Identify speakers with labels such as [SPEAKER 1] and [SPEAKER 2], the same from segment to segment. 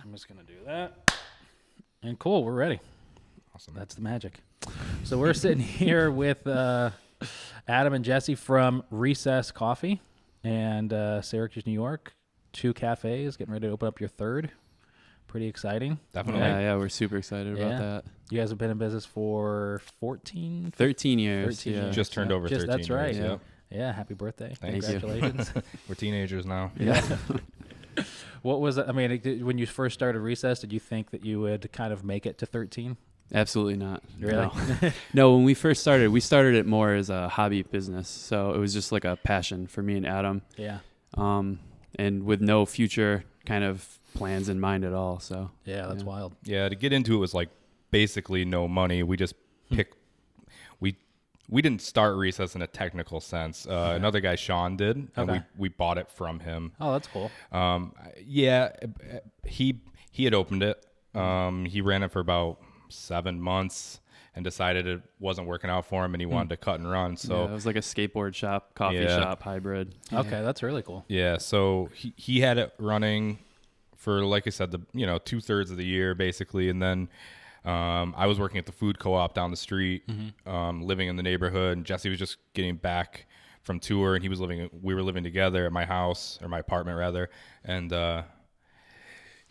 [SPEAKER 1] I'm just going to do that. And cool, we're ready.
[SPEAKER 2] Awesome.
[SPEAKER 1] That's the magic. So we're sitting here with Adam and Jesse from Recess Coffee and Syracuse, New York. 2 cafes, getting ready to open up your 3rd. Pretty exciting.
[SPEAKER 2] Definitely.
[SPEAKER 3] Yeah, we're super excited about that.
[SPEAKER 1] You guys have been in business for
[SPEAKER 3] 13 years.
[SPEAKER 1] 13
[SPEAKER 3] yeah.
[SPEAKER 1] years.
[SPEAKER 2] Just turned over 13
[SPEAKER 1] That's right.
[SPEAKER 2] years. Yep.
[SPEAKER 1] Yeah, happy birthday.
[SPEAKER 2] Thanks.
[SPEAKER 1] Congratulations.
[SPEAKER 2] We're teenagers now.
[SPEAKER 3] Yeah.
[SPEAKER 1] What was it? I mean, when you first started Recess, did you think that you would kind of make it to 13?
[SPEAKER 3] Absolutely not.
[SPEAKER 1] Really?
[SPEAKER 3] No, when we first started, we started it more as a hobby business. So it was just like a passion for me and Adam.
[SPEAKER 1] Yeah.
[SPEAKER 3] And with no future kind of plans in mind at all. So
[SPEAKER 1] Yeah, that's wild.
[SPEAKER 2] Yeah, to get into it was like basically no money. We just picked. We didn't start Recess in a technical sense. Another guy, Sean, did, and we bought it from him.
[SPEAKER 1] Oh, that's cool.
[SPEAKER 2] Yeah, he had opened it. He ran it for about 7 months and decided it wasn't working out for him, and he wanted to cut and run. So
[SPEAKER 3] it was like a skateboard shop, coffee shop hybrid.
[SPEAKER 1] Okay, that's really cool.
[SPEAKER 2] Yeah, so he had it running for, like I said, the 2/3 of the year basically, and then I was working at the food co-op down the street, living in the neighborhood, and Jesse was just getting back from tour, and we were living together at my house, or my apartment rather, and and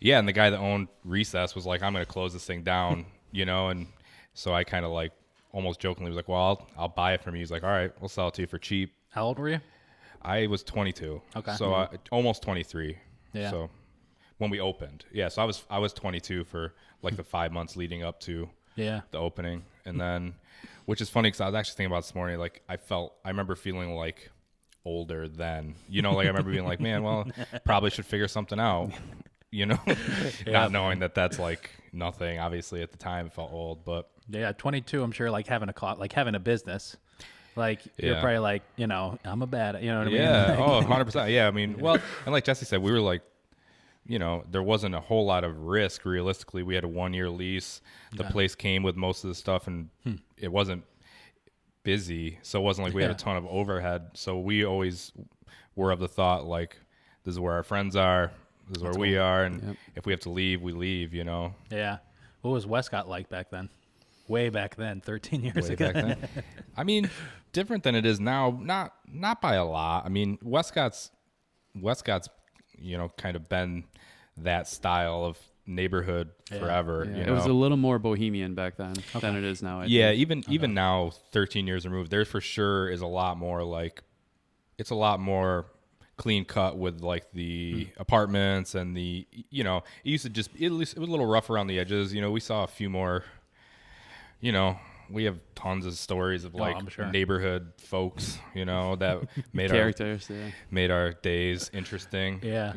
[SPEAKER 2] the guy that owned Recess was like, I'm going to close this thing down, and so I kind of like almost jokingly was like, well, I'll buy it from you. He's like, all right, we'll sell it to you for cheap.
[SPEAKER 1] How old were you?
[SPEAKER 2] I was 22.
[SPEAKER 1] Okay.
[SPEAKER 2] So almost 23.
[SPEAKER 1] Yeah.
[SPEAKER 2] So when we opened, so I was 22 for like the 5 months leading up to the opening, and then, which is funny because I was actually thinking about this morning. Like I remember feeling like older then. Like I remember being like, man, well, probably should figure something out. Not knowing that that's like nothing. Obviously, at the time, it felt old, but
[SPEAKER 1] 22. I'm sure, like having a business. Like you're probably like, I'm a bad, you know what I mean?
[SPEAKER 2] Yeah. Oh, 100%. Yeah. I mean, well, and like Jesse said, we were like, there wasn't a whole lot of risk. Realistically, we had a 1-year lease. The place came with most of the stuff, and it wasn't busy, so it wasn't like we had a ton of overhead. So we always were of the thought like, this is where our friends are. This is where we are, and if we have to leave, we leave.
[SPEAKER 1] Yeah. What was Westcott like back then? Way back then, 13 years
[SPEAKER 2] Way
[SPEAKER 1] ago.
[SPEAKER 2] back then. I mean, different than it is now. Not by a lot. I mean, Westcott's kind of been that style of neighborhood forever.
[SPEAKER 3] Yeah. It was a little more bohemian back then than it is now. I think.
[SPEAKER 2] Even now, 13 years removed, there for sure is a lot more like, it's a lot more clean cut with like the apartments and the, it used to just, it was a little rough around the edges. We saw a few more, we have tons of stories of like neighborhood folks, that made
[SPEAKER 3] characters,
[SPEAKER 2] made our days interesting.
[SPEAKER 1] Yeah.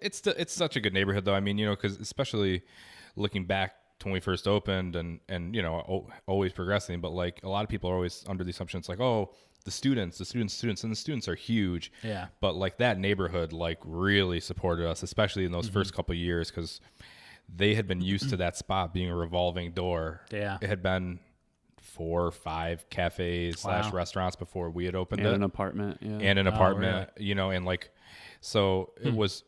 [SPEAKER 2] It's such a good neighborhood though. I mean, because especially looking back to when we first opened and always progressing, but like a lot of people are always under the assumption it's like, oh, the students, and the students are huge. Yeah. But like that neighborhood like really supported us, especially in those first couple of years, because they had been used to that spot being a revolving door. Yeah. It had been 4 or 5 cafes / restaurants before we had opened
[SPEAKER 3] and an apartment. Yeah.
[SPEAKER 2] And an apartment, really? And like, so it was,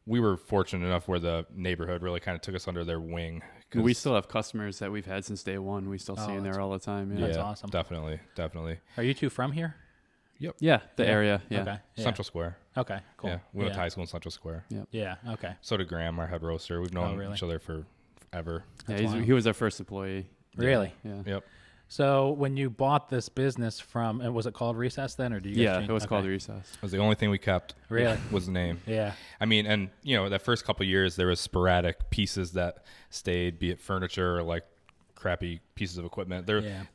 [SPEAKER 2] we were fortunate enough where the neighborhood really kind of took us under their wing.
[SPEAKER 3] We still have customers that we've had since day one. We still see in there all the time. Yeah.
[SPEAKER 1] That's awesome.
[SPEAKER 2] Definitely.
[SPEAKER 1] Are you 2 from here?
[SPEAKER 2] Yep.
[SPEAKER 3] Yeah, the area. Yeah.
[SPEAKER 1] Okay. Yeah.
[SPEAKER 2] Central Square.
[SPEAKER 1] Okay, cool.
[SPEAKER 2] Yeah, we went to high school in Central Square.
[SPEAKER 3] Yep.
[SPEAKER 1] Yeah, okay.
[SPEAKER 2] So did Graham, our head roaster. We've known each other for forever.
[SPEAKER 3] Yeah, he was our first employee.
[SPEAKER 1] Really?
[SPEAKER 3] Yeah.
[SPEAKER 2] Yep.
[SPEAKER 1] So when you bought this business from, was it called Recess then, or do you guys change?
[SPEAKER 3] It was called Recess.
[SPEAKER 2] It was the only thing we kept.
[SPEAKER 1] Really?
[SPEAKER 2] Was the name.
[SPEAKER 1] Yeah. I
[SPEAKER 2] mean, and that first couple of years there was sporadic pieces that stayed, be it furniture or like crappy pieces of equipment.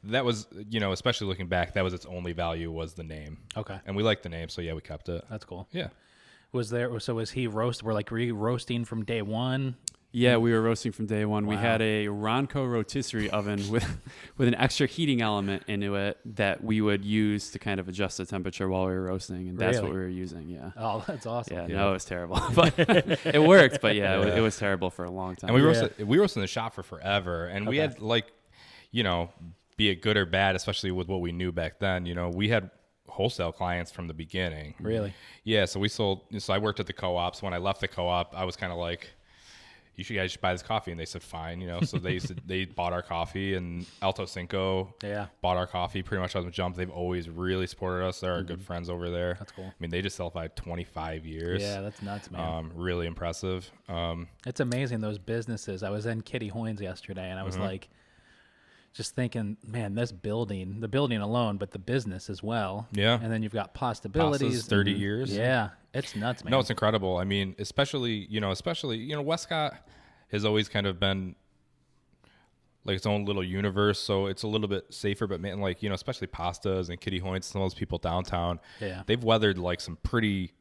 [SPEAKER 2] That was, especially looking back, that was its only value was the name.
[SPEAKER 1] Okay.
[SPEAKER 2] And we liked the name, so we kept it.
[SPEAKER 1] That's cool.
[SPEAKER 2] Yeah.
[SPEAKER 1] Was he were you roasting from day one?
[SPEAKER 3] Yeah, we were roasting from day one. Wow. We had a Ronco rotisserie oven with an extra heating element into it that we would use to kind of adjust the temperature while we were roasting, and that's what we were using. Yeah.
[SPEAKER 1] Oh, that's awesome.
[SPEAKER 3] Yeah, no, it was terrible, but it worked. But it was terrible for a long time.
[SPEAKER 2] And we roasted in the shop for forever, and we had like, be it good or bad, especially with what we knew back then. We had wholesale clients from the beginning.
[SPEAKER 1] Really?
[SPEAKER 2] Yeah. So I worked at the co-ops. When I left the co-op, I was kind of like, you guys should buy this coffee. And they said, fine, so they bought our coffee, and Alto Cinco bought our coffee pretty much on the jump. They've always really supported us. They're our good friends over there.
[SPEAKER 1] That's cool.
[SPEAKER 2] I mean, they just celebrated 25 years.
[SPEAKER 1] Yeah, that's nuts, man.
[SPEAKER 2] Really impressive.
[SPEAKER 1] It's amazing, those businesses. I was in Kitty Hoynes yesterday, and I was like, just thinking, man, the building alone, but the business as well.
[SPEAKER 2] Yeah.
[SPEAKER 1] And then you've got Possibilities.
[SPEAKER 2] 30 years.
[SPEAKER 1] Yeah. It's nuts, man.
[SPEAKER 2] No, it's incredible. I mean, especially, Westcott has always kind of been like its own little universe. So it's a little bit safer, but man, like, especially Pastas and Kitty Hoynes, some of those people downtown, they've weathered like some pretty,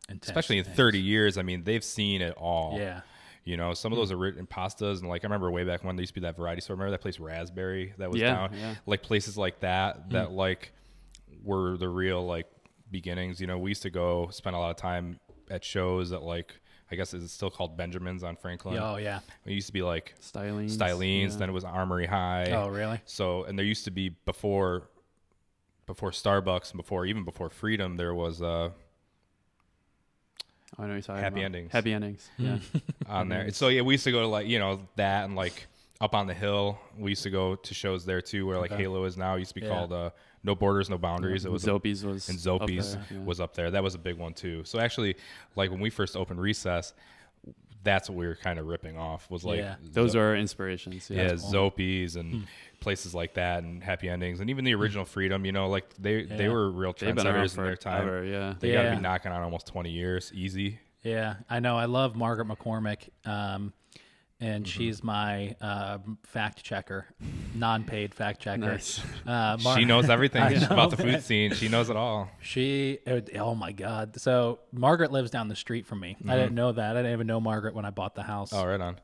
[SPEAKER 1] intense
[SPEAKER 2] especially in
[SPEAKER 1] things.
[SPEAKER 2] 30 years. I mean, they've seen it all.
[SPEAKER 1] Yeah.
[SPEAKER 2] Some of those are written pastas, and like I remember way back when there used to be that variety store. Remember that place Raspberry that was down?
[SPEAKER 3] Yeah.
[SPEAKER 2] Like places like that like were the real like beginnings. We used to go spend a lot of time at shows at like, I guess it's still called Benjamin's on Franklin.
[SPEAKER 1] Oh yeah.
[SPEAKER 2] It used to be like
[SPEAKER 3] Stylines.
[SPEAKER 2] Yeah. Then it was Armory High.
[SPEAKER 1] Oh really?
[SPEAKER 2] So, and there used to be before Starbucks and before Freedom, there was
[SPEAKER 3] I know you're talking
[SPEAKER 2] Happy
[SPEAKER 3] about.
[SPEAKER 2] Endings.
[SPEAKER 3] Happy Endings. Yeah.
[SPEAKER 2] on there. So yeah, we used to go to like, that, and like up on the hill, we used to go to shows there too, where like Halo is now. It used to be called No Borders, No Boundaries. It was
[SPEAKER 3] Zopies was
[SPEAKER 2] and Zopies
[SPEAKER 3] up there, yeah.
[SPEAKER 2] was up there. That was a big one too. So actually, like when we first opened Recess, that's what we were kind of ripping off, was like
[SPEAKER 3] those are our inspirations. Yeah,
[SPEAKER 2] Zopies and places like that, and Happy Endings, and even the original Freedom. Like they were real
[SPEAKER 3] They've been around
[SPEAKER 2] trendsetters in their time.
[SPEAKER 3] forever, yeah.
[SPEAKER 2] They got to be knocking on almost 20 years easy.
[SPEAKER 1] Yeah, I know. I love Margaret McCormick, and she's my fact checker, non-paid fact checker.
[SPEAKER 3] Nice.
[SPEAKER 2] She knows everything
[SPEAKER 1] I know,
[SPEAKER 2] about the
[SPEAKER 1] man.
[SPEAKER 2] food scene. She knows it all.
[SPEAKER 1] Oh my God. So Margaret lives down the street from me. I didn't know that. I didn't even know Margaret when I bought the house.
[SPEAKER 2] Oh, right on.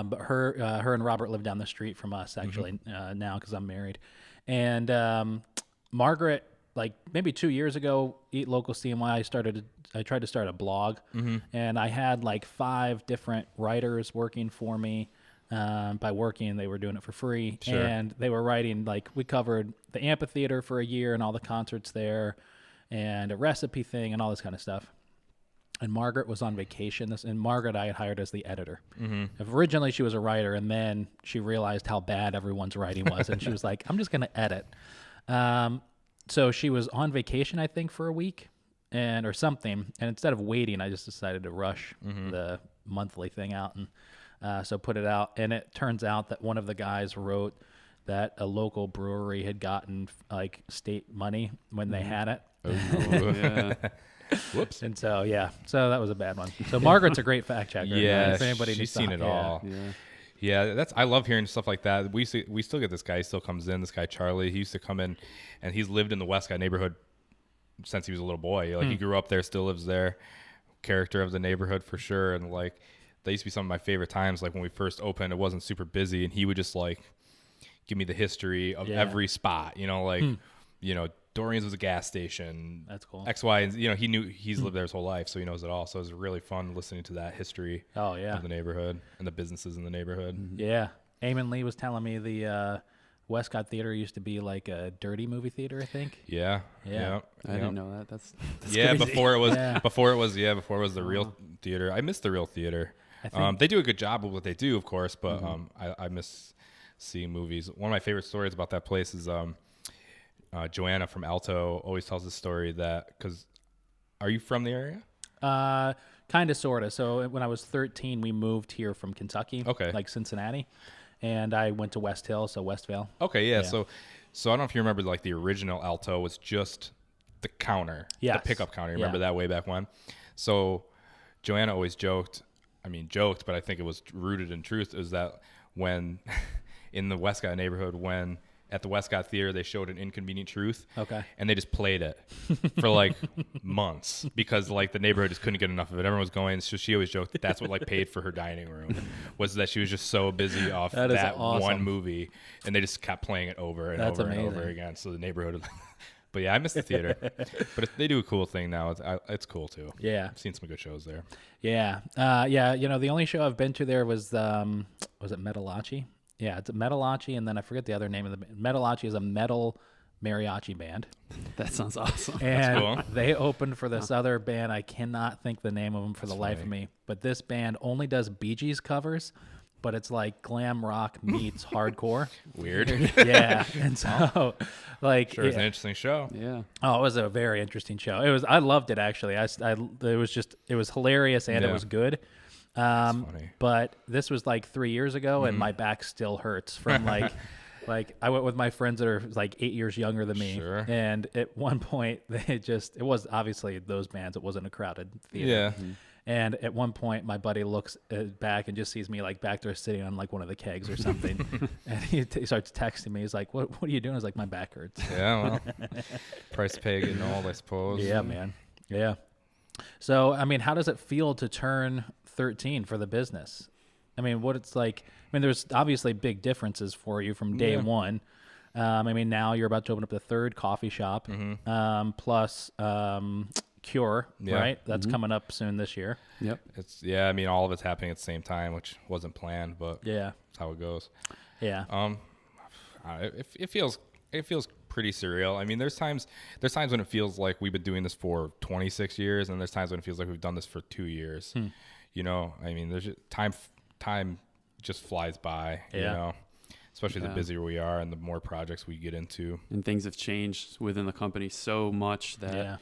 [SPEAKER 1] But her and Robert live down the street from us actually now, because I'm married. And Margaret, like maybe 2 years ago, Eat Local CNY, I tried to start a blog, and I had like 5 different writers working for me. By working, they were doing it for free.
[SPEAKER 2] Sure.
[SPEAKER 1] And they were writing, like, we covered the amphitheater for a year and all the concerts there, and a recipe thing and all this kind of stuff. And Margaret was on vacation. And Margaret I had hired as the editor. Originally, she was a writer, and then she realized how bad everyone's writing was, and she was like, I'm just going to edit. So she was on vacation, I think, for a week or something. And instead of waiting, I just decided to rush the monthly thing out and so put it out. And it turns out that one of the guys wrote that a local brewery had gotten like state money when they had it.
[SPEAKER 3] Yeah.
[SPEAKER 2] Whoops.
[SPEAKER 1] And so, so that was a bad one. So Margaret's a great fact checker.
[SPEAKER 2] Yeah,
[SPEAKER 1] if anybody
[SPEAKER 2] she's
[SPEAKER 1] needs to-
[SPEAKER 2] seen it all. Yeah, I love hearing stuff like that. We still get this guy. He still comes in. This guy Charlie. He used to come in, and he's lived in the Westcott neighborhood since he was a little boy. Like he grew up there, still lives there. Character of the neighborhood for sure. And like that used to be some of my favorite times. Like when we first opened, it wasn't super busy, and he would just like give me the history of every spot. Dorian's was a gas station.
[SPEAKER 1] That's cool.
[SPEAKER 2] X, Y, and he knew he's lived there his whole life, so he knows it all. So it was really fun listening to that history of the neighborhood and the businesses in the neighborhood.
[SPEAKER 1] Yeah. Eamon Lee was telling me the Westcott Theater used to be like a dirty movie theater, I think.
[SPEAKER 2] Yeah.
[SPEAKER 1] Yeah.
[SPEAKER 3] I didn't know that. That's
[SPEAKER 2] yeah,
[SPEAKER 3] crazy.
[SPEAKER 2] before it was the real theater. I miss the real theater. They do a good job of what they do, of course, but I miss seeing movies. One of my favorite stories about that place is Joanna from Alto always tells the story that, because are you from the area?
[SPEAKER 1] Kind of, sort of. So when I was 13, we moved here from Kentucky, like Cincinnati, and I went to West Hill, so Westvale.
[SPEAKER 2] Okay, yeah. So I don't know if you remember, like the original Alto was just the counter, the pickup counter. You remember that way back when? So Joanna always joked, but I think it was rooted in truth, is that when in the Westcott neighborhood, when at the Westcott Theater, they showed An Inconvenient Truth.
[SPEAKER 1] Okay.
[SPEAKER 2] And they just played it for like months because like the neighborhood just couldn't get enough of it. Everyone was going. So she always joked that's what like paid for her dining room, was that she was just so busy off that
[SPEAKER 1] awesome.
[SPEAKER 2] one movie, and they just kept playing it over and over and over again. So the neighborhood. But yeah, I miss the theater. But they do a cool thing now. It's cool too.
[SPEAKER 1] Yeah.
[SPEAKER 2] I've seen some good shows there.
[SPEAKER 1] Yeah. The only show I've been to there was it Metalachi? Yeah, it's a Metalachi, and then I forget the other name of the Metalachi is a metal mariachi band.
[SPEAKER 3] That sounds awesome.
[SPEAKER 1] And
[SPEAKER 2] cool.
[SPEAKER 1] they opened for this other band. I cannot think the name of them for the life of me. But this band only does Bee Gees covers, but it's like glam rock meets hardcore.
[SPEAKER 2] Weird.
[SPEAKER 1] Yeah. And so, like,
[SPEAKER 2] Sure, it's an interesting show.
[SPEAKER 3] Yeah.
[SPEAKER 1] oh, it was a very interesting show. I loved it actually. It was hilarious and it
[SPEAKER 2] Yeah.
[SPEAKER 1] was good.
[SPEAKER 2] funny.
[SPEAKER 1] But this was like 3 years ago, and my back still hurts from like I went with my friends that are like 8 years younger than me,
[SPEAKER 2] Sure.
[SPEAKER 1] and at one point it was obviously those bands. It wasn't a crowded theater.
[SPEAKER 2] Yeah.
[SPEAKER 1] And at one point, my buddy looks back and just sees me like back there sitting on like one of the kegs or something, and he starts texting me. He's like, "What are you doing?" I was like, "My back hurts."
[SPEAKER 2] Yeah, well, price to pay getting old, I suppose.
[SPEAKER 1] Yeah, man. Yeah. So, I mean, how does it feel to turn 13 for the business? I mean, what it's like, I mean, there's obviously big differences for you from day one. I mean, now you're about to open up the third coffee shop, plus Cure,
[SPEAKER 2] Yeah.
[SPEAKER 1] right? That's coming up soon this year.
[SPEAKER 3] Yep.
[SPEAKER 2] I mean, all of it's happening at the same time, which wasn't planned, but
[SPEAKER 1] Yeah.
[SPEAKER 2] that's how it goes.
[SPEAKER 1] Yeah.
[SPEAKER 2] It feels pretty surreal. I mean, there's times when it feels like we've been doing this for 26 years, and there's times when it feels like we've done this for 2 years. You know, I mean, there's just, time just flies by. You
[SPEAKER 1] Yeah.
[SPEAKER 2] know, especially the
[SPEAKER 3] Yeah.
[SPEAKER 2] busier we are and the more projects we get into.
[SPEAKER 3] And things have changed within the company so much that
[SPEAKER 1] Yeah.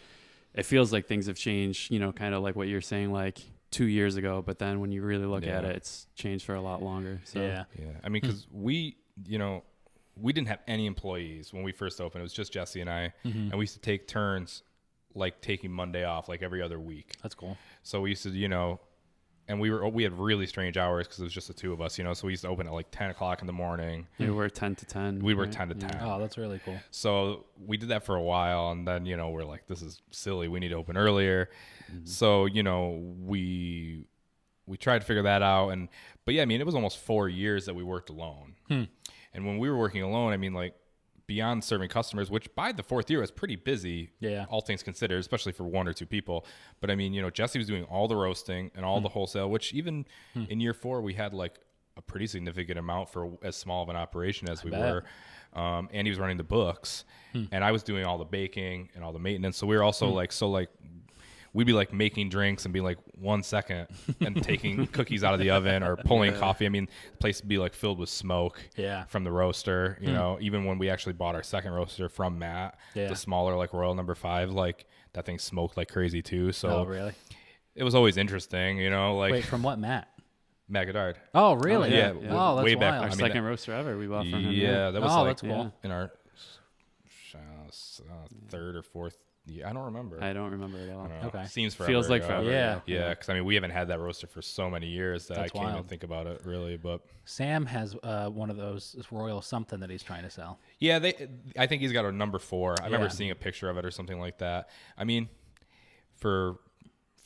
[SPEAKER 3] it feels like things have changed, you know, kind of like what you're saying, like 2 years ago. But then when you really look at
[SPEAKER 2] Yeah.
[SPEAKER 3] it, it's changed for a lot longer. So
[SPEAKER 1] Yeah.
[SPEAKER 2] Yeah, I mean, because we didn't have any employees when we first opened. It was just Jesse and I, and we used to take turns, like taking Monday off, like every other week.
[SPEAKER 1] That's cool.
[SPEAKER 2] So we used to, and we had really strange hours because it was just the two of us, So we used to open at like 10 o'clock in the morning.
[SPEAKER 3] we were 10 to 10.
[SPEAKER 2] We were
[SPEAKER 3] right?
[SPEAKER 2] 10 to 10.
[SPEAKER 1] Oh, that's really cool.
[SPEAKER 2] So we did that for a while, and then we're like, this is silly. We need to open earlier. So we tried to figure that out, but yeah, I mean, it was almost 4 years that we worked alone. And when we were working alone, I mean, like beyond serving customers, which by the fourth year was pretty busy,
[SPEAKER 1] Yeah.
[SPEAKER 2] all things considered, especially for one or two people. But I mean, Jesse was doing all the roasting and all the wholesale, which even in year 4 we had like a pretty significant amount for as small of an operation as we
[SPEAKER 1] bet.
[SPEAKER 2] were. And he was running the books, and I was doing all the baking and all the maintenance. So we were also we'd be like making drinks and be like 1 second and taking cookies out of the oven or pulling coffee. I mean, the place would be like filled with smoke from the roaster, even when we actually bought our second roaster from Matt, the smaller like Royal No. 5, like that thing smoked like crazy too. So
[SPEAKER 1] Oh, really?
[SPEAKER 2] it was always interesting, like
[SPEAKER 1] Wait, from what, Matt?
[SPEAKER 2] Matt Goddard.
[SPEAKER 1] Oh, really?
[SPEAKER 2] yeah.
[SPEAKER 1] Oh, that's
[SPEAKER 2] Way back
[SPEAKER 1] wild.
[SPEAKER 3] Our
[SPEAKER 2] I mean,
[SPEAKER 3] second roaster ever we bought from him.
[SPEAKER 2] Yeah, that was
[SPEAKER 1] Oh,
[SPEAKER 2] like
[SPEAKER 1] that's cool.
[SPEAKER 2] in our third or fourth year. I don't remember.
[SPEAKER 3] I don't remember it at all.
[SPEAKER 2] I don't know.
[SPEAKER 1] Okay.
[SPEAKER 2] Seems forever
[SPEAKER 3] Feels like
[SPEAKER 2] ago.
[SPEAKER 3] forever.
[SPEAKER 1] Yeah.
[SPEAKER 2] Yeah, because I mean, we haven't had that roaster for so many years that
[SPEAKER 1] That's
[SPEAKER 2] I can't even
[SPEAKER 1] wild.
[SPEAKER 2] think about it really. But
[SPEAKER 1] Sam has one of those Royal something that he's trying to sell.
[SPEAKER 2] yeah, I think he's got a number 4. I remember
[SPEAKER 1] Yeah.
[SPEAKER 2] seeing a picture of it or something like that. I mean, for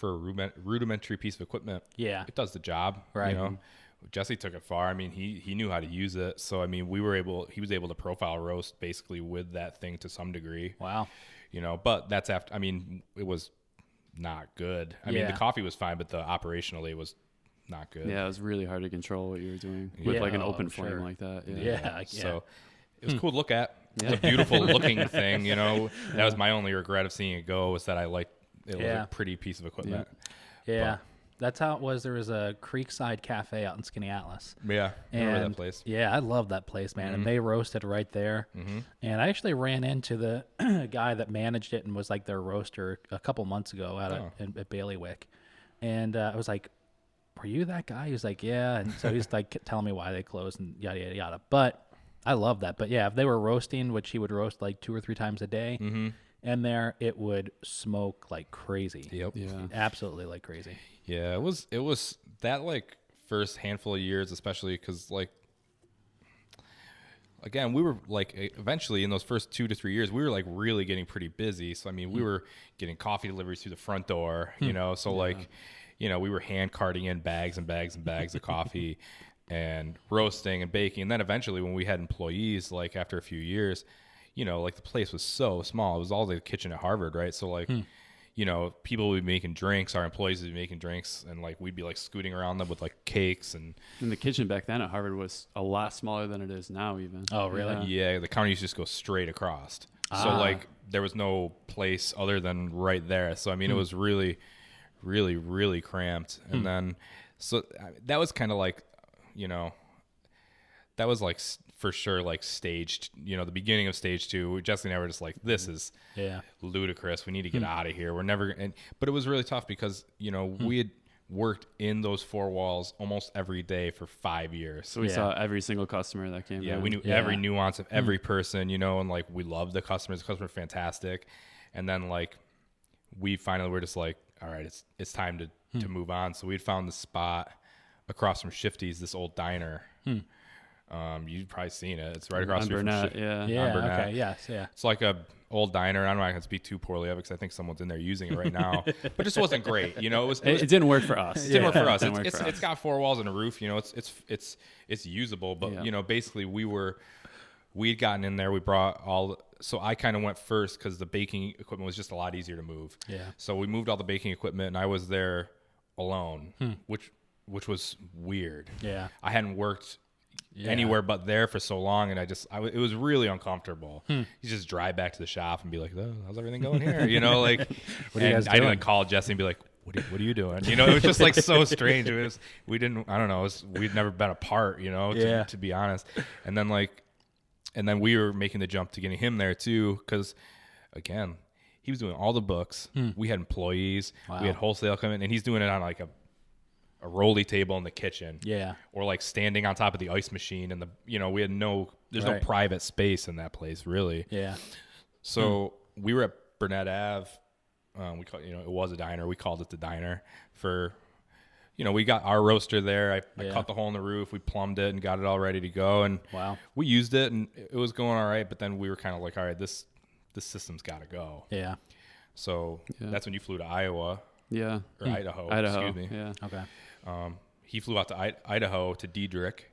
[SPEAKER 2] a rudimentary piece of equipment,
[SPEAKER 1] Yeah.
[SPEAKER 2] it does the job.
[SPEAKER 1] Right.
[SPEAKER 2] Jesse took it far. I mean, he knew how to use it. So I mean, he was able to profile roast basically with that thing to some degree.
[SPEAKER 1] Wow.
[SPEAKER 2] But that's after. I mean, it was not good. I mean,
[SPEAKER 1] Yeah.
[SPEAKER 2] the coffee was fine, but the operationally was not good.
[SPEAKER 3] Yeah, it was really hard to control what you were doing with
[SPEAKER 1] Yeah.
[SPEAKER 3] like an
[SPEAKER 1] Oh,
[SPEAKER 3] open
[SPEAKER 1] sure.
[SPEAKER 3] flame like that. Yeah.
[SPEAKER 1] Yeah.
[SPEAKER 2] So it was cool to look at. It's a beautiful looking thing, That was my only regret of seeing it go, was that I liked it was
[SPEAKER 1] Yeah.
[SPEAKER 2] a pretty piece of equipment.
[SPEAKER 1] Yeah. That's how it was. There was a Creekside Cafe out in Skinny Atlas.
[SPEAKER 2] Yeah. I remember
[SPEAKER 1] And
[SPEAKER 2] that place.
[SPEAKER 1] yeah, I love that place, man. And they roasted right there. And I actually ran into the guy that managed it and was like their roaster a couple months ago at Bailiwick. And I was like, "Were you that guy?" He was like, "Yeah." And so he's like telling me why they closed and yada, yada, yada. But I love that. But yeah, if they were roasting, which he would roast like 2 or 3 times a day, and there it would smoke like crazy.
[SPEAKER 2] Yep.
[SPEAKER 3] Yeah.
[SPEAKER 1] Absolutely like crazy.
[SPEAKER 2] Yeah, it was that like first handful of years, especially because like, again, we were like eventually in those first 2 to 3 years, we were like really getting pretty busy. So I mean, we were getting coffee deliveries through the front door, So like, we were hand carting in bags and bags and bags of coffee, and roasting and baking. And then eventually, when we had employees, like after a few years, like the place was so small. It was all the kitchen at Harvard, right? So like. People would be making drinks, our employees would be making drinks, and like we'd be like scooting around them with like cakes and
[SPEAKER 3] And the kitchen back then at Harvard was a lot smaller than it is now, even.
[SPEAKER 1] Oh, really?
[SPEAKER 2] yeah, the counter used to just go straight across. So like there was no place other than right there. So I mean, it was really, really, really cramped. And then, so that was kind of like, you know, that was like for sure like staged, you know, the beginning of stage 2. Jesse and I were just like, this is ludicrous. We need to get out of here. We're never, but it was really tough because, you know, we had worked in those 4 walls almost every day for 5 years.
[SPEAKER 3] So we saw every single customer that came in.
[SPEAKER 2] Yeah, we knew every nuance of every person, you know, and like we loved the customers. The customers were fantastic. And then like we finally were just like, all right, it's time to move on. So we'd found the spot across from Shifty's, this old diner. You've probably seen it. It's right across from
[SPEAKER 3] Burnett.
[SPEAKER 1] Yeah.
[SPEAKER 2] Burnett.
[SPEAKER 1] Okay. Yes. Yeah.
[SPEAKER 2] It's like a old diner. I don't know. I can speak too poorly of it because I think someone's in there using it right now. But it just wasn't great. You know,
[SPEAKER 3] it didn't work for us.
[SPEAKER 2] It didn't work for us. It's got 4 walls and a roof. You know, it's usable. But you know, basically we'd gotten in there. We brought so I kind of went first because the baking equipment was just a lot easier to move. Yeah. So we moved all the baking equipment, and I was there alone, which was weird.
[SPEAKER 1] Yeah.
[SPEAKER 2] I hadn't worked anywhere but there for so long, and it was really uncomfortable. You just drive back to the shop and be like, oh, how's everything going here? You know, like,
[SPEAKER 1] what are you guys doing?
[SPEAKER 2] I'd like call Jesse and be like, what are you doing? You know, it was just like so strange. We'd never been apart, you know, to be honest. And then we were making the jump to getting him there too, because again, he was doing all the books. We had employees, we had wholesale coming, and he's doing it on like a rolly table in the kitchen. Yeah. Or like standing on top of the ice machine, and we had no private space in that place really. Yeah. So we were at Burnett Ave. It was a diner. We called it the diner for, we got our roaster there. I cut the hole in the roof. We plumbed it and got it all ready to go. And we used it, and it was going all right. But then we were kind of like, all right, this system's got to go. Yeah. So that's when you flew to Iowa. Yeah. Or Idaho. Excuse me.
[SPEAKER 3] Yeah.
[SPEAKER 1] Okay.
[SPEAKER 2] He flew out to Idaho to Diedrich.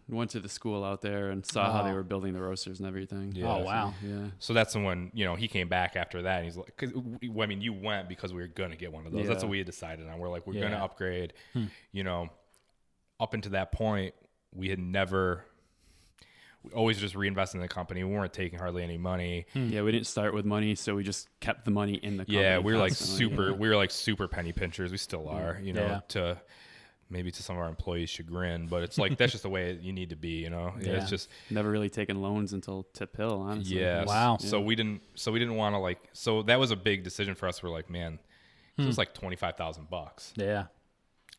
[SPEAKER 3] Went to the school out there and saw how they were building the roasters and everything.
[SPEAKER 1] Yeah. Oh, wow.
[SPEAKER 3] Yeah.
[SPEAKER 2] So that's when, he came back after that. And he's like, you went because we were going to get one of those. Yeah. That's what we had decided on. We're like, we're going to upgrade. Up until that point, we always just reinvested in the company. We weren't taking hardly any money.
[SPEAKER 3] Yeah, we didn't start with money, so we just kept the money in the company.
[SPEAKER 2] Yeah, we were like super penny pinchers. We still are, to maybe to some of our employees' chagrin, but it's like that's just the way you need to be, It's just
[SPEAKER 3] never really taken loans until Tip Hill, honestly.
[SPEAKER 2] Yeah.
[SPEAKER 1] Wow.
[SPEAKER 2] So we didn't want to so that was a big decision for us. We're like, man, it was like $25,000.
[SPEAKER 1] Yeah.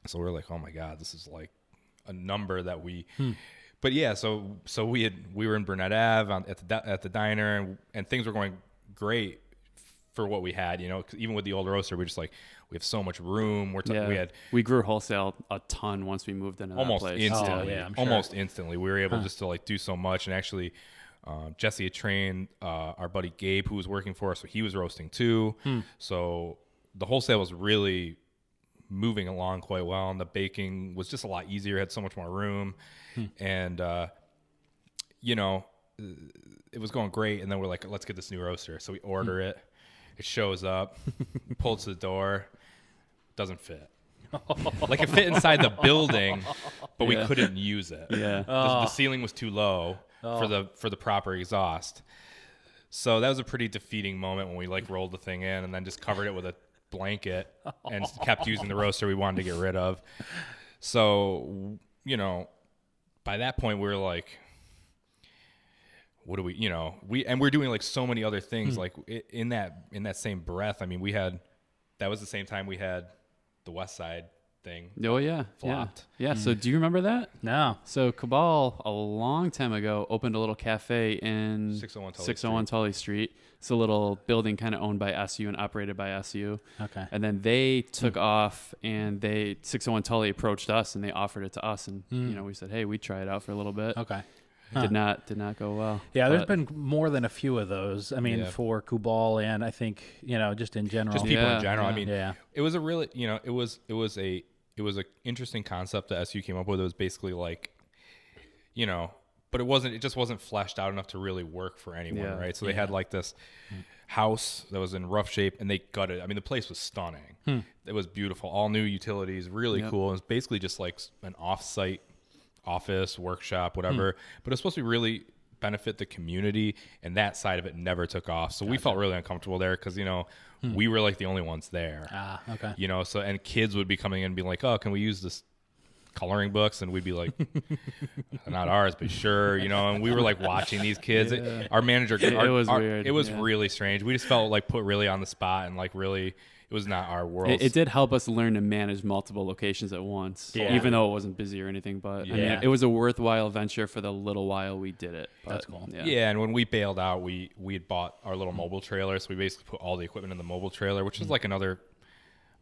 [SPEAKER 2] So we're like, oh my God, this is like a number that we. But yeah, so we were in Burnett Ave at the diner, and things were going great for what we had. Even with the old roaster, we have so much room.
[SPEAKER 3] We grew wholesale a ton once we moved into that place.
[SPEAKER 2] Instantly.
[SPEAKER 1] I'm sure.
[SPEAKER 2] Almost instantly, we were able just to do so much. And actually, Jesse had trained our buddy Gabe, who was working for us, so he was roasting too. So the wholesale was really moving along quite well, and the baking was just a lot easier. Had so much more room. And it was going great, and then we're like, let's get this new roaster. So we order it. It shows up, pulled to the door, doesn't fit. Like it fit inside the building, but we couldn't use it.
[SPEAKER 3] Yeah,
[SPEAKER 2] the ceiling was too low for the proper exhaust. So that was a pretty defeating moment when we rolled the thing in and then just covered it with a blanket and kept using the roaster we wanted to get rid of. So by that point we were like, what do we're doing so many other things in that same breath. I mean, that was the same time we had the West Side thing.
[SPEAKER 3] Oh yeah,
[SPEAKER 2] flopped.
[SPEAKER 3] Yeah. So do you remember that?
[SPEAKER 1] No.
[SPEAKER 3] So Cabal a long time ago opened a little cafe in 601 Tully Street. It's a little building kind of owned by SU and operated by SU. Okay. And then they took off, and 601 Tully approached us, and they offered it to us, and we said, hey, we'd try it out for a little bit.
[SPEAKER 1] Okay.
[SPEAKER 3] Did not go well.
[SPEAKER 1] Yeah, there's been more than a few of those. I mean, for Kubal, and I think just in general,
[SPEAKER 2] just people in general. I mean, it was a really it was an interesting concept that SU came up with. It was basically but it just wasn't fleshed out enough to really work for anyone, right? So they had this house that was in rough shape, and they gutted. I mean, the place was stunning. It was beautiful, all new utilities, really cool. It was basically just an off-site office, workshop, whatever. But it was supposed to be really benefit the community, and that side of it never took off. So we felt really uncomfortable there because, we were like the only ones there.
[SPEAKER 1] Ah, okay.
[SPEAKER 2] So, and kids would be coming in and being like, oh, can we use this coloring books? And we'd be like, not ours, but sure, and we were like watching these kids.
[SPEAKER 3] Yeah.
[SPEAKER 2] Our manager,
[SPEAKER 3] it was weird.
[SPEAKER 2] It was really strange. We just felt like put really on the spot, and like really, it was not our world.
[SPEAKER 3] It did help us learn to manage multiple locations at once, even though it wasn't busy or anything. But I mean, it was a worthwhile venture for the little while we did it. But,
[SPEAKER 1] that's cool.
[SPEAKER 2] Yeah, and when we bailed out, we had bought our little mobile trailer, so we basically put all the equipment in the mobile trailer, which is like another,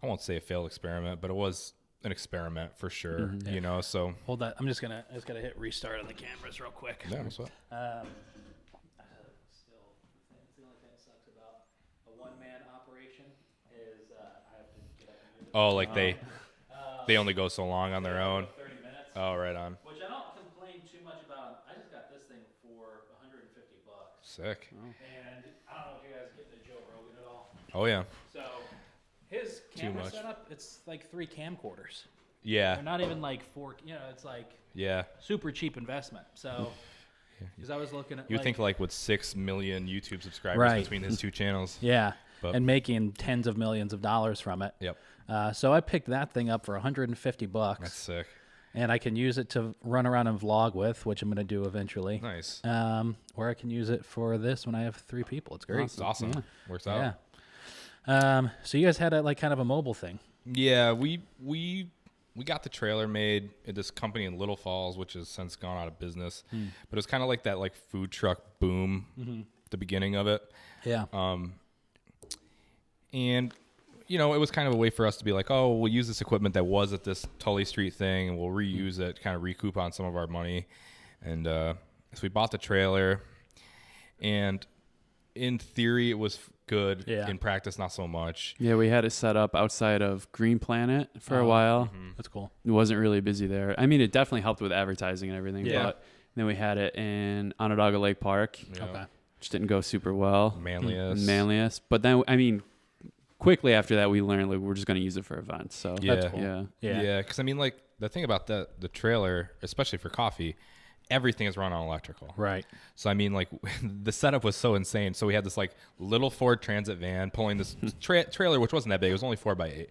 [SPEAKER 2] I won't say a failed experiment, but it was an experiment for sure. So
[SPEAKER 1] Hold that. I'm just gonna hit restart on the cameras real quick.
[SPEAKER 2] yeah, what's up?
[SPEAKER 1] Still, it's the only thing that sucks about a one-man operation is I have to get up and do it.
[SPEAKER 2] Oh, like they only go so long on their own.
[SPEAKER 1] 30 minutes.
[SPEAKER 2] Oh, right on.
[SPEAKER 1] Which I don't complain too much about. I just got this thing for $150.
[SPEAKER 2] Sick.
[SPEAKER 1] And I don't know if you guys get the Joe Rogan at all.
[SPEAKER 2] Oh yeah.
[SPEAKER 1] So his camera
[SPEAKER 2] much.
[SPEAKER 1] setup, it's like 3 camcorders.
[SPEAKER 2] Yeah.
[SPEAKER 1] They're not even like 4. It's like super cheap investment. So, because I was looking at,
[SPEAKER 2] You would think like with 6 million YouTube subscribers between his 2 channels.
[SPEAKER 1] Yeah,
[SPEAKER 2] But-
[SPEAKER 1] and making tens of millions of dollars from it.
[SPEAKER 2] Yep.
[SPEAKER 1] So I picked that thing up for $150.
[SPEAKER 2] That's sick.
[SPEAKER 1] And I can use it to run around and vlog with, which I'm going to do eventually.
[SPEAKER 2] Nice.
[SPEAKER 1] Or I can use it for this when I have 3 people. It's great.
[SPEAKER 2] It's awesome.
[SPEAKER 1] Yeah.
[SPEAKER 2] Works out.
[SPEAKER 1] Yeah. So you guys had a kind of a mobile thing.
[SPEAKER 2] Yeah, we got the trailer made at this company in Little Falls, which has since gone out of business. But it was kind of like that like food truck boom at the beginning of it.
[SPEAKER 1] Yeah.
[SPEAKER 2] And it was kind of a way for us to be like, oh, we'll use this equipment that was at this Tully Street thing, and we'll reuse it, kind of recoup on some of our money. And so we bought the trailer, and in theory, it was good.
[SPEAKER 1] Yeah.
[SPEAKER 2] In practice, not so much.
[SPEAKER 3] Yeah, we had it set up outside of Green Planet for a while.
[SPEAKER 1] That's cool.
[SPEAKER 3] It wasn't really busy there. I mean, it definitely helped with advertising and everything.
[SPEAKER 2] Yeah.
[SPEAKER 3] But then we had it in Onondaga Lake Park,
[SPEAKER 1] Okay.
[SPEAKER 3] which didn't go super well.
[SPEAKER 2] Manlius.
[SPEAKER 3] But then, I mean, quickly after that, we learned like we're just going to use it for events. So
[SPEAKER 2] Yeah.
[SPEAKER 1] cool.
[SPEAKER 2] Yeah, because I mean, like the thing about the trailer, especially for coffee, everything is run on electrical.
[SPEAKER 1] Right.
[SPEAKER 2] So I mean, like the setup was so insane. So we had this like little Ford Transit van pulling this trailer, which wasn't that big. It was only 4x8,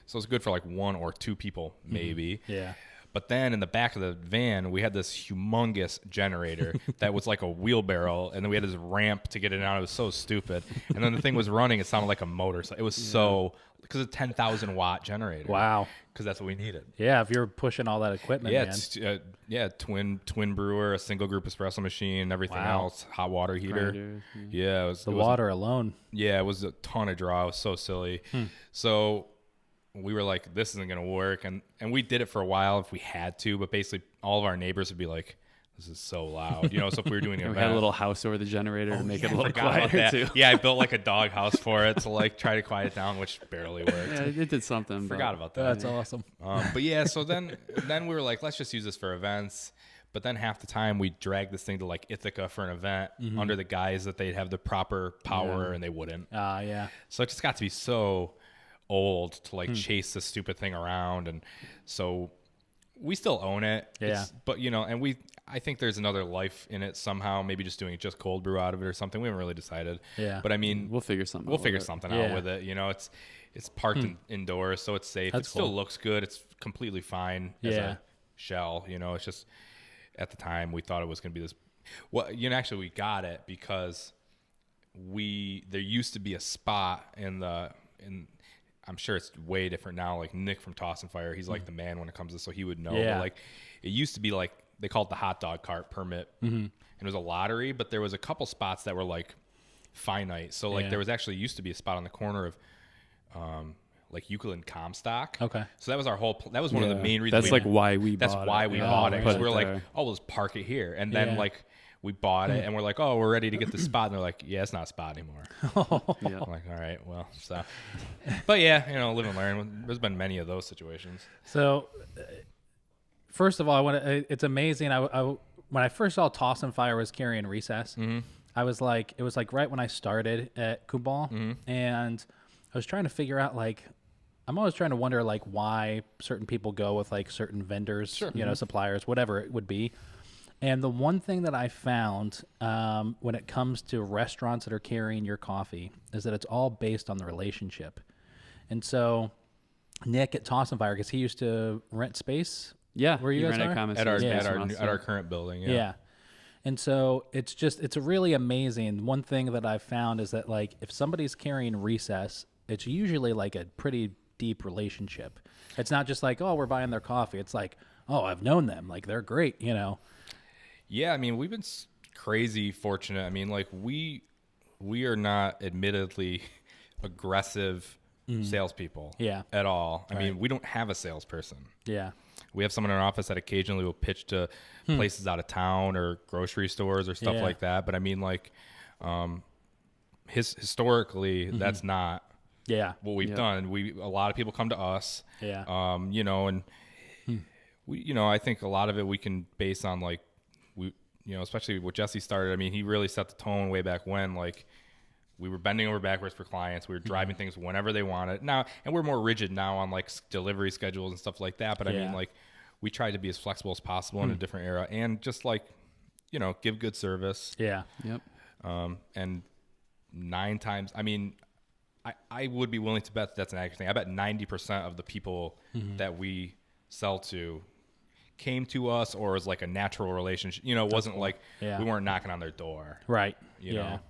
[SPEAKER 2] so it was good for like 1 or 2 people maybe.
[SPEAKER 1] Yeah.
[SPEAKER 2] But then in the back of the van, we had this humongous generator that was like a wheelbarrow, and then we had this ramp to get it out. It was so stupid. And then the thing was running; it sounded like a motor. So it was so because it's a 10,000 watt generator.
[SPEAKER 1] Wow.
[SPEAKER 2] Because that's what we needed.
[SPEAKER 1] Yeah, if you're pushing all that equipment, man.
[SPEAKER 2] Twin brewer, a single group espresso machine, everything else, hot water heater.
[SPEAKER 3] Grinders,
[SPEAKER 2] Yeah, it was
[SPEAKER 1] The water alone.
[SPEAKER 2] Yeah, it was a ton of draw. It was so silly. So we were like, this isn't going to work. And we did it for a while if we had to, but basically all of our neighbors would be like, this is so loud. So if we were doing an
[SPEAKER 3] we
[SPEAKER 2] event.
[SPEAKER 3] had a little house over the generator to make it a little
[SPEAKER 2] Forgot about
[SPEAKER 3] quieter
[SPEAKER 2] that.
[SPEAKER 3] too.
[SPEAKER 2] Yeah, I built like a dog house for it to like try to quiet it down, which barely worked.
[SPEAKER 3] Yeah, it did something.
[SPEAKER 2] Forgot about that.
[SPEAKER 1] That's awesome.
[SPEAKER 2] But yeah, so then we were like, let's just use this for events. But then half the time we dragged this thing to like Ithaca for an event under the guise that they'd have the proper power and they wouldn't.
[SPEAKER 1] Yeah.
[SPEAKER 2] So it just got to be so old to like chase this stupid thing around. And so we still own it.
[SPEAKER 1] Yeah.
[SPEAKER 2] But and I think there's another life in it somehow, maybe just doing just cold brew out of it or something. We haven't really decided.
[SPEAKER 1] Yeah.
[SPEAKER 2] But I mean,
[SPEAKER 3] We'll figure something
[SPEAKER 2] We'll
[SPEAKER 3] out
[SPEAKER 2] figure
[SPEAKER 3] with it.
[SPEAKER 2] something
[SPEAKER 1] Yeah.
[SPEAKER 2] out with it. It's parked indoors, so it's safe.
[SPEAKER 1] That's
[SPEAKER 2] it still
[SPEAKER 1] cool.
[SPEAKER 2] looks good. It's completely fine as
[SPEAKER 1] Yeah.
[SPEAKER 2] a shell. It's just at the time we thought it was going to be this. Well, actually we got it because there used to be a spot in I'm sure it's way different now. Like Nick from Toss and Fire, he's like the man when it comes to, so he would know.
[SPEAKER 1] Yeah.
[SPEAKER 2] But like it used to be like they called it the hot dog cart permit, and it was a lottery. But there was a couple spots that were like finite. So like there was actually used to be a spot on the corner of like Euclid and Comstock.
[SPEAKER 1] Okay.
[SPEAKER 2] So that was our whole. That was one of the main reasons.
[SPEAKER 3] That's like why we
[SPEAKER 2] That's
[SPEAKER 3] bought
[SPEAKER 2] why
[SPEAKER 3] it.
[SPEAKER 2] we
[SPEAKER 3] Yeah.
[SPEAKER 2] bought it because
[SPEAKER 3] Put
[SPEAKER 2] we were like,
[SPEAKER 3] there.
[SPEAKER 2] oh, we'll just park it here, and then
[SPEAKER 1] Yeah.
[SPEAKER 2] like we bought it, and we're like, oh, we're ready to get the spot, and they're like, yeah, it's not a spot anymore.
[SPEAKER 3] Yeah.
[SPEAKER 2] I'm like, all right, well, so, but yeah, live and learn. There's been many of those situations.
[SPEAKER 1] So, first of all, it's amazing. I when I first saw Toss and Fire was carrying Recess, I was like, it was like right when I started at Kubal, and I was trying to figure out like, I'm always trying to wonder like why certain people go with like certain vendors, suppliers, whatever it would be. And the one thing that I found when it comes to restaurants that are carrying your coffee is that it's all based on the relationship. And so Nick at Toss and Fire, because he used to rent space.
[SPEAKER 3] Yeah,
[SPEAKER 1] where you guys are?
[SPEAKER 2] At our current building.
[SPEAKER 1] Yeah. And so it's really amazing. One thing that I've found is that, like, if somebody's carrying Recess, it's usually like a pretty deep relationship. It's not just like, oh, we're buying their coffee. It's like, oh, I've known them. Like, they're great, you know?
[SPEAKER 2] Yeah. I mean, we've been crazy fortunate. I mean, like we are not admittedly aggressive salespeople at all. I mean, we don't have a salesperson.
[SPEAKER 1] Yeah.
[SPEAKER 2] We have someone in our office that occasionally will pitch to places out of town or grocery stores or stuff like that. But I mean, like, historically, that's not what we've done. A lot of people come to us, you know, and we, you know, I think a lot of it we can base on, like, you know, especially what Jesse started. I mean, he really set the tone way back when, like, we were bending over backwards for clients. We were driving things whenever they wanted. Now, and we're more rigid now on, like, delivery schedules and stuff like that. But I mean, like, we tried to be as flexible as possible in a different era and just, like, you know, give good service.
[SPEAKER 1] Yeah.
[SPEAKER 3] Yep.
[SPEAKER 2] And 9 times, I mean, I would be willing to bet that's an accurate thing. I bet 90% of the people that we sell to came to us or was like a natural relationship. You know, it wasn't like we weren't knocking on their door.
[SPEAKER 1] Right.
[SPEAKER 2] You know?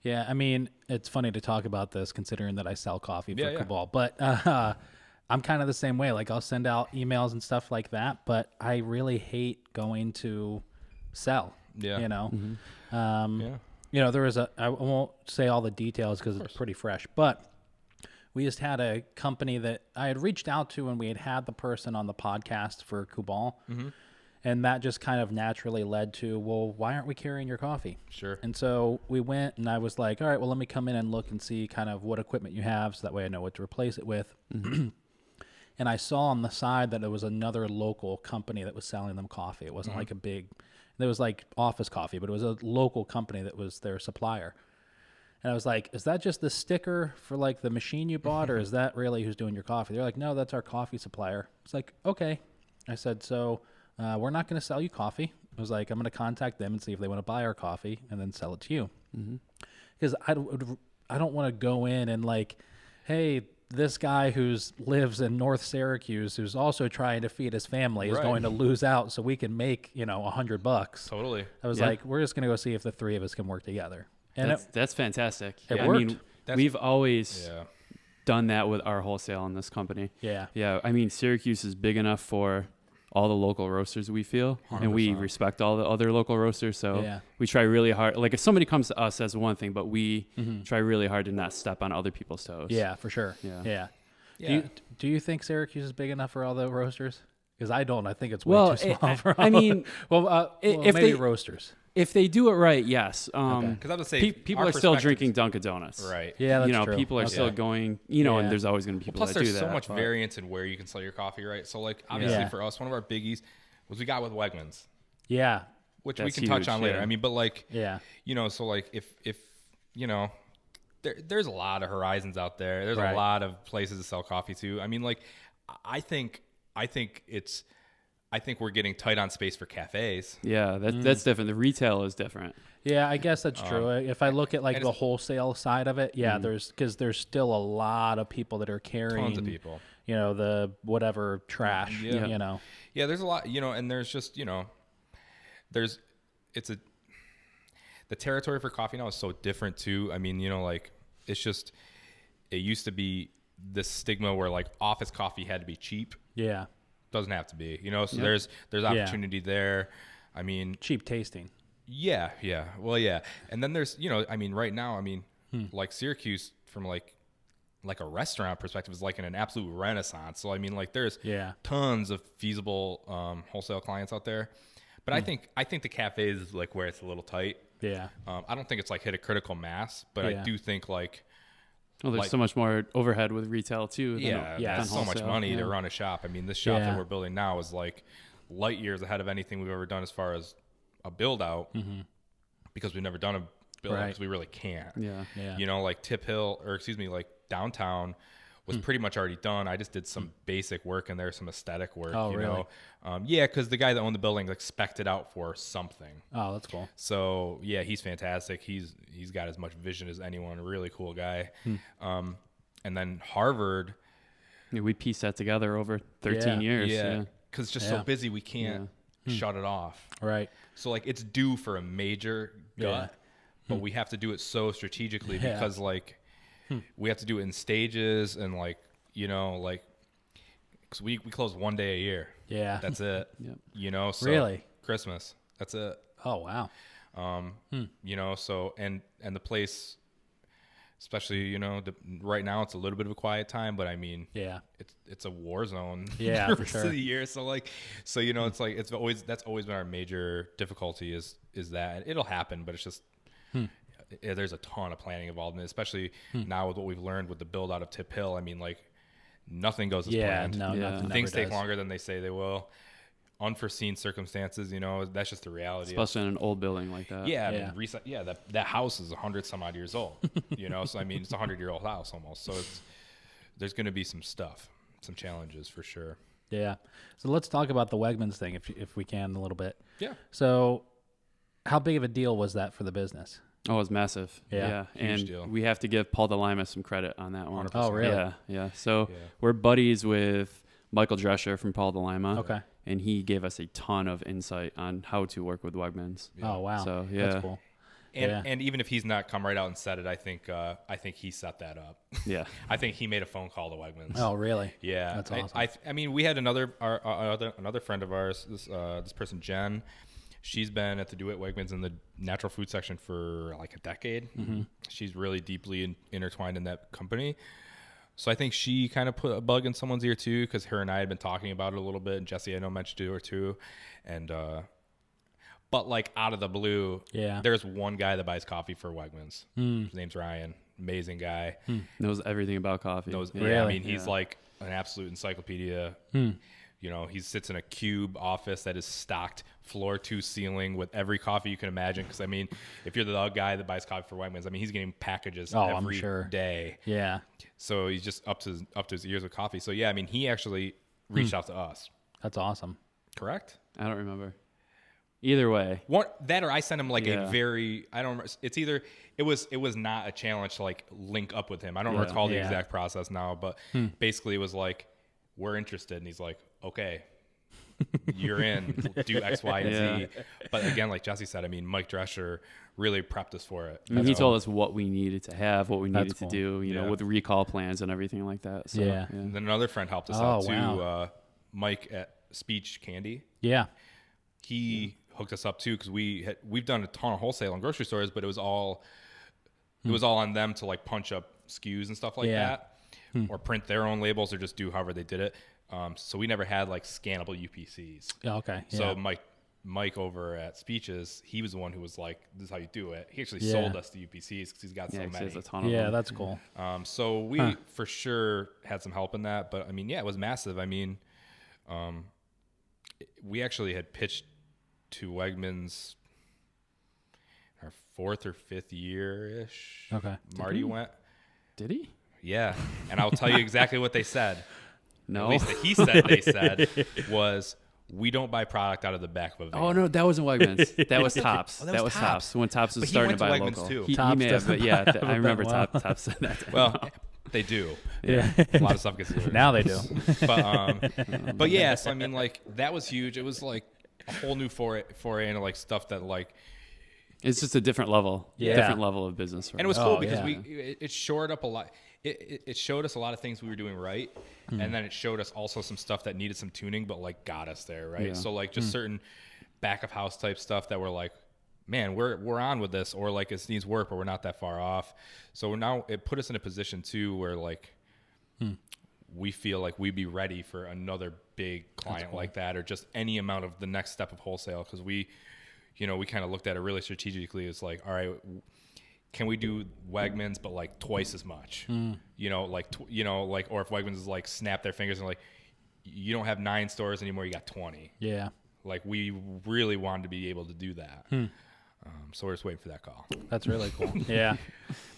[SPEAKER 1] Yeah, I mean, it's funny to talk about this considering that I sell coffee for Cabal, but I'm kind of the same way. Like, I'll send out emails and stuff like that, but I really hate going to sell.
[SPEAKER 2] Yeah.
[SPEAKER 1] You know? You know, there was I won't say all the details because it's pretty fresh, but we just had a company that I had reached out to and we had the person on the podcast for Cabal. And that just kind of naturally led to, well, why aren't we carrying your coffee?
[SPEAKER 2] Sure.
[SPEAKER 1] And so we went and I was like, all right, well, let me come in and look and see kind of what equipment you have so that way I know what to replace it with. And I saw on the side that there was another local company that was selling them coffee. It wasn't like a big, there was like Office Coffee, but it was a local company that was their supplier. And I was like, is that just the sticker for like the machine you bought or is that really who's doing your coffee? They're like, no, that's our coffee supplier. It's like, okay. I said, so we're not going to sell you coffee. I was like, I'm going to contact them and see if they want to buy our coffee and then sell it to you. Because I don't want to go in and like, hey, this guy who lives in North Syracuse, who's also trying to feed his family, is going to lose out so we can make, you know, $100.
[SPEAKER 2] Totally.
[SPEAKER 1] I was like, we're just going to go see if the three of us can work together. And
[SPEAKER 3] that's fantastic.
[SPEAKER 1] It
[SPEAKER 3] I
[SPEAKER 1] worked.
[SPEAKER 3] mean, we've always done that with our wholesale in this company. Yeah. I mean, Syracuse is big enough for all the local roasters, we feel, 100%. And we respect all the other local roasters. So we try really hard. Like, if somebody comes to us, that's one thing, but we try really hard to not step on other people's toes.
[SPEAKER 1] Yeah, for sure. Yeah. Do you think Syracuse is big enough for all the roasters? Because I don't. I think it's way too small for all.
[SPEAKER 3] I mean,
[SPEAKER 1] if maybe roasters.
[SPEAKER 3] If they do it right, yes.
[SPEAKER 2] Because I would say
[SPEAKER 3] people are still drinking Dunkin' Donuts,
[SPEAKER 2] right?
[SPEAKER 1] Yeah, that's
[SPEAKER 3] you know,
[SPEAKER 1] true.
[SPEAKER 3] people are still going. You know, and there's always going to be people that do that.
[SPEAKER 2] Plus, there's so much variance in where you can sell your coffee, right? So, like, obviously for us, one of our biggies was we got with Wegmans.
[SPEAKER 1] Yeah,
[SPEAKER 2] which we can touch on later. I mean, but like, you know, so like if you know, there's a lot of horizons out there. There's a lot of places to sell coffee to. I mean, like, I think we're getting tight on space for cafes.
[SPEAKER 3] Yeah, that's different. The retail is different.
[SPEAKER 1] Yeah, I guess that's true. If I look at like the wholesale side of it, there's still a lot of people that are carrying
[SPEAKER 2] tons of people.
[SPEAKER 1] You know, the whatever trash. You know.
[SPEAKER 2] Yeah, there's a lot. You know, and there's just the territory for coffee now is so different too. I mean, you know, like it used to be this stigma where like office coffee had to be cheap.
[SPEAKER 1] Yeah.
[SPEAKER 2] Doesn't have to be, you know, so there's opportunity there. I mean,
[SPEAKER 1] cheap tasting.
[SPEAKER 2] Yeah. Well, yeah. And then there's, you know, I mean, right now, I mean, like Syracuse from like a restaurant perspective is like in an absolute renaissance. So, I mean, like there's tons of feasible wholesale clients out there. But I think the cafes is like where it's a little tight.
[SPEAKER 1] Yeah.
[SPEAKER 2] I don't think it's like hit a critical mass, but I do think like,
[SPEAKER 3] well, there's so much more overhead with retail too.
[SPEAKER 2] There's so much money to run a shop. I mean, this shop that we're building now is like light years ahead of anything we've ever done as far as a build out, because we've never done a build out because we really can't.
[SPEAKER 3] Yeah.
[SPEAKER 2] You know, like like downtown, was pretty much already done. I just did some basic work in there, some aesthetic work.
[SPEAKER 1] Oh, really?
[SPEAKER 2] Yeah, because the guy that owned the building spec'd it out for something.
[SPEAKER 1] Oh, that's cool.
[SPEAKER 2] So yeah, he's fantastic. He's got as much vision as anyone. A really cool guy. And then Harvard.
[SPEAKER 3] Yeah, we pieced that together over 13 years.
[SPEAKER 2] Yeah, because it's just so busy we can't shut it off.
[SPEAKER 1] Right.
[SPEAKER 2] So like it's due for a major gut, but we have to do it so strategically because like we have to do it in stages and like, you know, like cause we close 1 day a year. Yeah. That's it. Yep. You know, so
[SPEAKER 1] really
[SPEAKER 2] Christmas. That's it.
[SPEAKER 1] Oh, wow.
[SPEAKER 2] You know, so, and the place, especially, you know, right now it's a little bit of a quiet time, but I mean, it's a war zone.
[SPEAKER 1] Yeah,
[SPEAKER 2] for
[SPEAKER 1] for sure.
[SPEAKER 2] Of the year. So like, so, you know, it's like, that's always been our major difficulty is that it'll happen, but it's just, there's a ton of planning involved in it, especially now with what we've learned with the build out of Tip Hill. I mean, like nothing goes as planned.
[SPEAKER 1] Nothing
[SPEAKER 2] Things take longer than they say they will. Unforeseen circumstances, you know, that's just the reality.
[SPEAKER 3] Especially in an old building like that.
[SPEAKER 2] Yeah, I mean, that house is 100 some odd years old, you know, so I mean, it's a 100-year-old house almost. So there's going to be some stuff, some challenges for sure.
[SPEAKER 1] Yeah. So let's talk about the Wegmans thing if we can a little bit.
[SPEAKER 2] Yeah.
[SPEAKER 1] So how big of a deal was that for the business?
[SPEAKER 3] Oh, it was massive. Yeah. And
[SPEAKER 2] deal.
[SPEAKER 3] we have to give Paul DeLima some credit on that one.
[SPEAKER 2] 100%.
[SPEAKER 1] Oh, really?
[SPEAKER 3] Yeah. So we're buddies with Michael Drescher from Paul DeLima.
[SPEAKER 1] Okay.
[SPEAKER 3] And he gave us a ton of insight on how to work with Wegmans.
[SPEAKER 1] Yeah. Oh, wow.
[SPEAKER 3] So, yeah.
[SPEAKER 1] That's cool.
[SPEAKER 2] And even if he's not come right out and said it, I think he set that up.
[SPEAKER 3] Yeah.
[SPEAKER 2] I think he made a phone call to Wegmans.
[SPEAKER 1] Oh, really?
[SPEAKER 2] Yeah.
[SPEAKER 1] That's awesome.
[SPEAKER 2] I mean, we had another friend of ours, this person, Jen. She's been at the Do It Wegmans in the natural food section for like a decade. Mm-hmm. She's really deeply intertwined in that company. So I think she kind of put a bug in someone's ear too, because her and I had been talking about it a little bit, and Jesse I know mentioned to her too. And but like out of the blue, there's one guy that buys coffee for Wegmans. His name's Ryan. Amazing guy.
[SPEAKER 3] Knows everything about coffee.
[SPEAKER 2] I mean, he's like an absolute encyclopedia. You know, he sits in a cube office that is stocked floor to ceiling with every coffee you can imagine. Because, I mean, if you're the guy that buys coffee for Wegmans, I mean, he's getting packages every day.
[SPEAKER 1] Yeah.
[SPEAKER 2] So he's just up to his ears with coffee. So, yeah, I mean, he actually reached out to us.
[SPEAKER 1] That's awesome.
[SPEAKER 2] Correct?
[SPEAKER 3] I don't remember. Either way.
[SPEAKER 2] That or I sent him like a very, I don't remember. It's either, it was not a challenge to like link up with him. I don't recall the exact process now, but basically it was like, we're interested. And he's like, okay, you're in, do X, Y, and Z. But again, like Jesse said, I mean, Mike Drescher really prepped us for it.
[SPEAKER 3] I mean, he told us what we needed to have, what we needed to do, you know, with recall plans and everything like that. So,
[SPEAKER 2] And then another friend helped us out too, Mike at Speech Candy.
[SPEAKER 1] Yeah.
[SPEAKER 2] He hooked us up too, because we've done a ton of wholesale in grocery stores, but it was all on them to like punch up SKUs and stuff like that. Or print their own labels, or just do however they did it. So we never had like scannable UPCs.
[SPEAKER 1] Oh, okay.
[SPEAKER 2] So Mike over at Speeches, he was the one who was like, "This is how you do it." He actually sold us the UPCs because he's got so many.
[SPEAKER 3] A ton of them.
[SPEAKER 1] That's cool.
[SPEAKER 2] So we for sure had some help in that, but I mean, it was massive. I mean, we actually had pitched to Wegmans our 4th or 5th year ish.
[SPEAKER 1] Okay.
[SPEAKER 2] Marty went.
[SPEAKER 3] Did he?
[SPEAKER 2] Yeah, and I'll tell you exactly what they said.
[SPEAKER 3] No.
[SPEAKER 2] At least that he said they said was, we don't buy product out of the back of a van.
[SPEAKER 3] Oh, no, that wasn't Wegmans. That was Tops.
[SPEAKER 2] that was
[SPEAKER 3] Tops. When Tops was
[SPEAKER 2] but
[SPEAKER 3] starting to buy
[SPEAKER 2] Wegmans
[SPEAKER 3] local.
[SPEAKER 2] Too.
[SPEAKER 3] He may have, but I remember Tops said that.
[SPEAKER 2] Well, they do.
[SPEAKER 1] Yeah.
[SPEAKER 2] A lot of stuff gets delivered.
[SPEAKER 1] Now they do.
[SPEAKER 2] But yeah, so I mean, like, that was huge. It was like a whole new foray into like stuff that like,
[SPEAKER 3] it's just a different level.
[SPEAKER 1] Yeah.
[SPEAKER 3] Different level of business.
[SPEAKER 2] And it was cool because it shored up a lot. It showed us a lot of things we were doing right, and then it showed us also some stuff that needed some tuning, but like got us there, right? Yeah. So like just certain back of house type stuff that we're like, man, we're on with this, or like it needs work, but we're not that far off. So now it put us in a position too where like we feel like we'd be ready for another big client like that, or just any amount of the next step of wholesale, because we kind of looked at it really strategically. It's like, all right, can we do Wegmans but like twice as much? Or if Wegmans is like snap their fingers and like, you don't have 9 stores anymore, you got 20.
[SPEAKER 1] Yeah.
[SPEAKER 2] Like we really wanted to be able to do that. So we're just waiting for that call.
[SPEAKER 1] That's really cool. Yeah.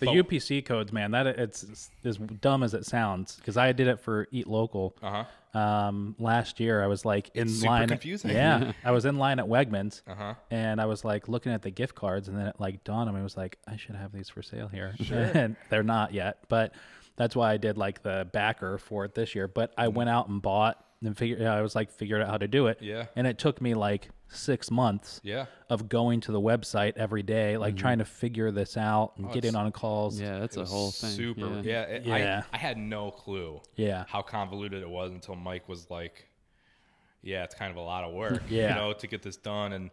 [SPEAKER 1] The UPC codes, man, that it's as dumb as it sounds, because I did it for Eat Local. Last year I was like in line.
[SPEAKER 2] Super confusing.
[SPEAKER 1] Yeah. I was in line at Wegmans and I was like looking at the gift cards, and then it like dawned on me, I was like, I should have these for sale here. Sure. And they're not yet, but that's why I did like the backer for it this year. But I went out and bought and figured out how to do it.
[SPEAKER 2] Yeah.
[SPEAKER 1] And it took me like 6 months of going to the website every day, like trying to figure this out and getting on calls.
[SPEAKER 3] Yeah, that's a whole thing.
[SPEAKER 2] Super. I had no clue how convoluted it was until Mike was like, it's kind of a lot of work, to get this done. And